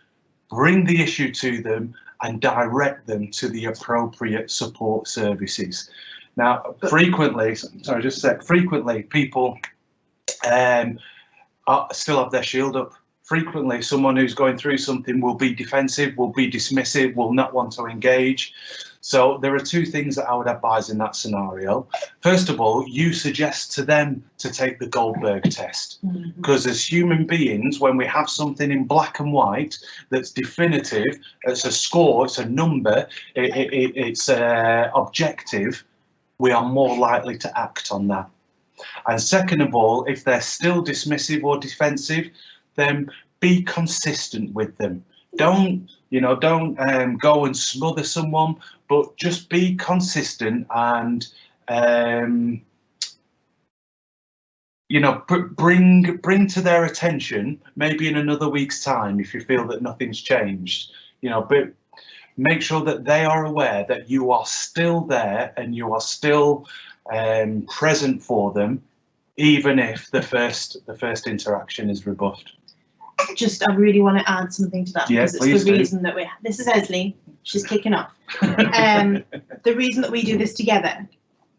bring the issue to them and direct them to the appropriate support services. Now, frequently, sorry, just a sec, frequently people still have their shield up. Frequently, someone who's going through something will be defensive, will be dismissive, will not want to engage. So there are two things that I would advise in that scenario. First of all, you suggest to them to take the Goldberg test, because as human beings, when we have something in black and white that's definitive, it's a score, it's a number, it's objective, we are more likely to act on that. And second of all, if they're still dismissive or defensive, then be consistent with them. Don't go and smother someone, but just be consistent and bring to their attention, maybe in another week's time if you feel that nothing's changed, but make sure that they are aware that you are still there and you are still present for them, even if the first interaction is rebuffed. I really want to add something to that, because it's the reason that this is Esley, she's kicking off. The reason that we do this together,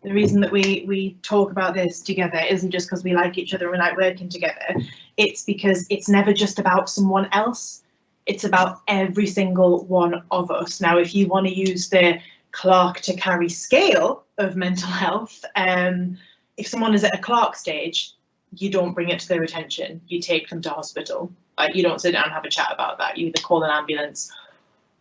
the reason that we talk about this together isn't just because we like each other and we like working together. It's because it's never just about someone else. It's about every single one of us. Now, if you want to use the Clark to Carrie scale of mental health, if someone is at a Clark stage, you don't bring it to their attention. You take them to hospital. You don't sit down and have a chat about that. You either call an ambulance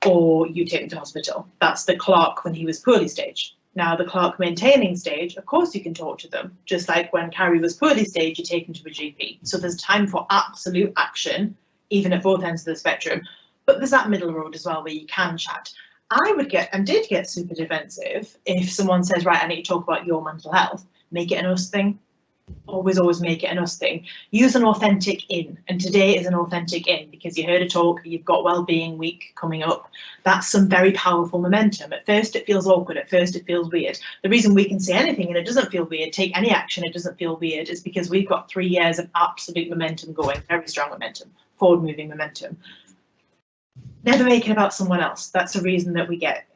or you take them to hospital. That's the Clark when he was poorly stage. Now, the Clark maintaining stage, of course you can talk to them. Just like when Carrie was poorly stage, you take them to a GP. So there's time for absolute action, even at both ends of the spectrum. But there's that middle road as well where you can chat. I would get, and did get, super defensive if someone says, right, I need to talk about your mental health. Make it an us thing. Always make it an us thing. Use an authentic in, and today is an authentic in, because you heard a talk, you've got Wellbeing Week coming up. That's some very powerful momentum. At first it feels awkward, at first it feels weird. The reason we can say anything and it doesn't feel weird, take any action, it doesn't feel weird, is because we've got 3 years of absolute momentum going, very strong momentum, forward moving momentum. Never make it about someone else. That's the reason that we get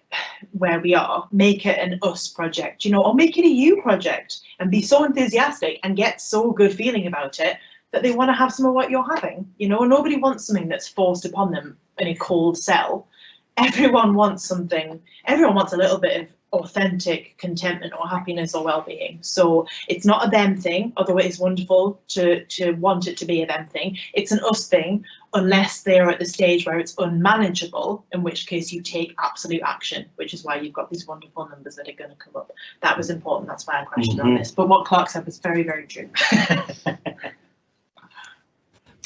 where we are, make it an us project, you know, or make it a you project, and be so enthusiastic and get so good feeling about it that they want to have some of what you're having. You know, nobody wants something that's forced upon them in a cold sell. Everyone wants something, everyone wants a little bit of authentic contentment or happiness or well-being. So it's not a them thing, although it is wonderful to want it to be a them thing. It's an us thing, unless they're at the stage where it's unmanageable, in which case you take absolute action, which is why you've got these wonderful numbers that are going to come up. That was important, that's why I questioned on this. But what Clark said was very, very true.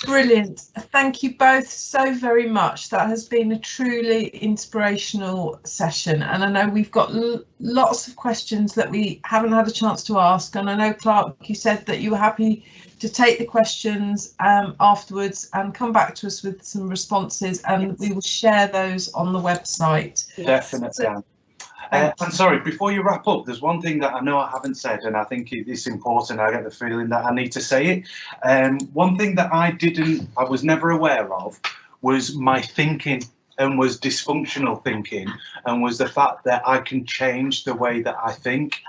Brilliant. Thank you both so very much. That has been a truly inspirational session, and I know we've got lots of questions that we haven't had a chance to ask, and I know, Clark, you said that you were happy to take the questions afterwards and come back to us with some responses, and we will share those on the website. Definitely. I'm sorry, before you wrap up, there's one thing that I know I haven't said, and I think it's important. I get the feeling that I need to say it. One thing that I was never aware of was my thinking, and was dysfunctional thinking, and was the fact that I can change the way that I think.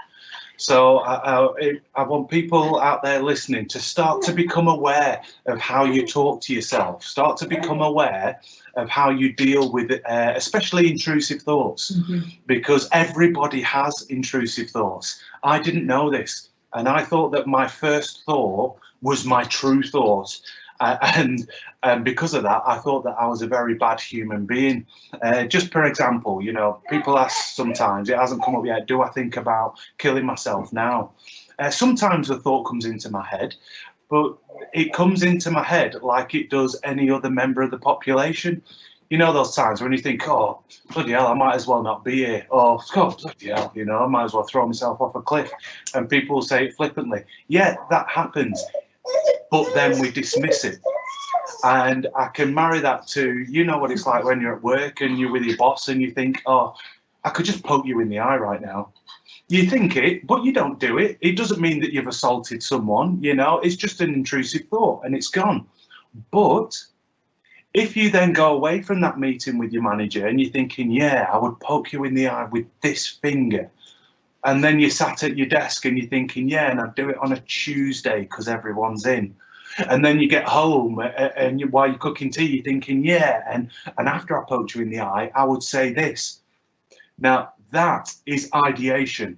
So I want people out there listening to start to become aware of how you talk to yourself, start to become aware of how you deal with especially intrusive thoughts, because everybody has intrusive thoughts. I didn't know this, and I thought that my first thought was my true thought. And because of that, I thought that I was a very bad human being. Just for example, you know, people ask sometimes, it hasn't come up yet, do I think about killing myself now? Sometimes the thought comes into my head, but it comes into my head like it does any other member of the population. You know, those times when you think, oh, bloody hell, I might as well not be here. Or, oh, bloody hell, you know, I might as well throw myself off a cliff. And people say it flippantly. Yeah, that happens. But then we dismiss it. And I can marry that to, you know what it's like when you're at work and you're with your boss and you think, oh, I could just poke you in the eye right now. You think it, but you don't do it. It doesn't mean that you've assaulted someone, you know, it's just an intrusive thought and it's gone. But if you then go away from that meeting with your manager and you're thinking, yeah, I would poke you in the eye with this finger. And then you sat at your desk and you're thinking, yeah, and I'd do it on a Tuesday because everyone's in. And then you get home and while you're cooking tea, you're thinking, yeah, and after I poked you in the eye, I would say this. Now, that is ideation,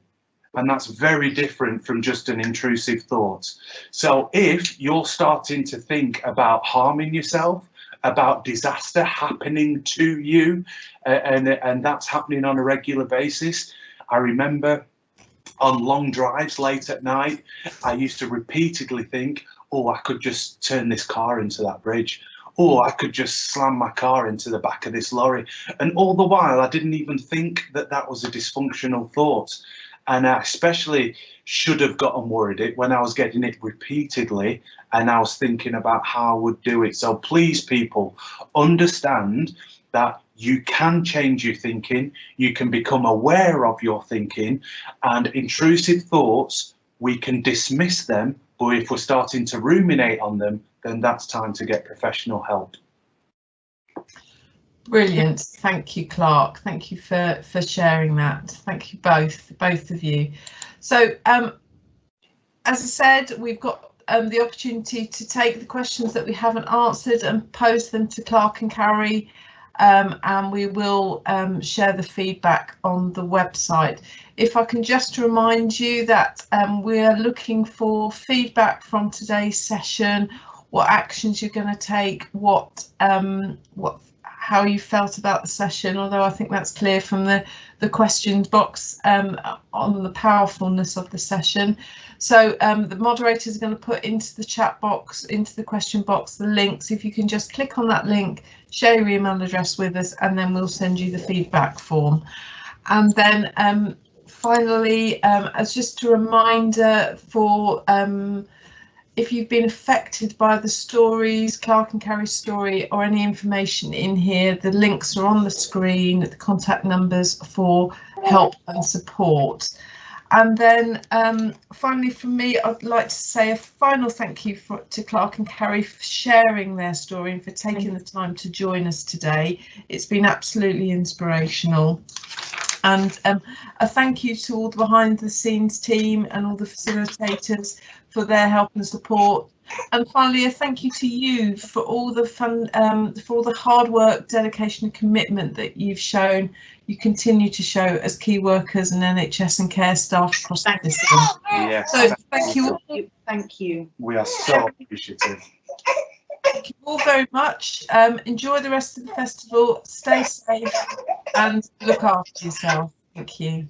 and that's very different from just an intrusive thought. So if you're starting to think about harming yourself, about disaster happening to you, and that's happening on a regular basis, I remember on long drives late at night, I used to repeatedly think, oh, I could just turn this car into that bridge. Oh, I could just slam my car into the back of this lorry. And all the while, I didn't even think that that was a dysfunctional thought. And I especially should have gotten worried when I was getting it repeatedly and I was thinking about how I would do it. So please, people, understand that you can change your thinking, you can become aware of your thinking, and intrusive thoughts, we can dismiss them, but if we're starting to ruminate on them, then that's time to get professional help. Brilliant. Thank you, Clark. Thank you for sharing that. Thank you both of you. So as I said, we've got the opportunity to take the questions that we haven't answered and pose them to Clark and Carrie, and we will share the feedback on the website. If I can just remind you that we are looking for feedback from today's session, what actions you're going to take, how you felt about the session, although I think that's clear from the questions box on the powerfulness of the session. So the moderators are going to put into the chat box, into the question box, the links. If you can just click on that link, share your email address with us, and then we'll send you the feedback form. And then finally, as just a reminder for if you've been affected by the stories, Clark and Carrie's story, or any information in here, the links are on the screen, the contact numbers for help and support. And then finally from me, I'd like to say a final thank you to Clark and Carrie for sharing their story and for taking the time to join us today. It's been absolutely inspirational. And a thank you to all the behind the scenes team and all the facilitators for their help and support. And finally, a thank you to you for all the fun, for all the hard work, dedication and commitment that you've shown, you continue to show as key workers and NHS and care staff across the system. Yes. So thank you all. Thank you. We are so appreciative. Thank you all very much. Enjoy the rest of the festival, stay safe and look after yourself. Thank you.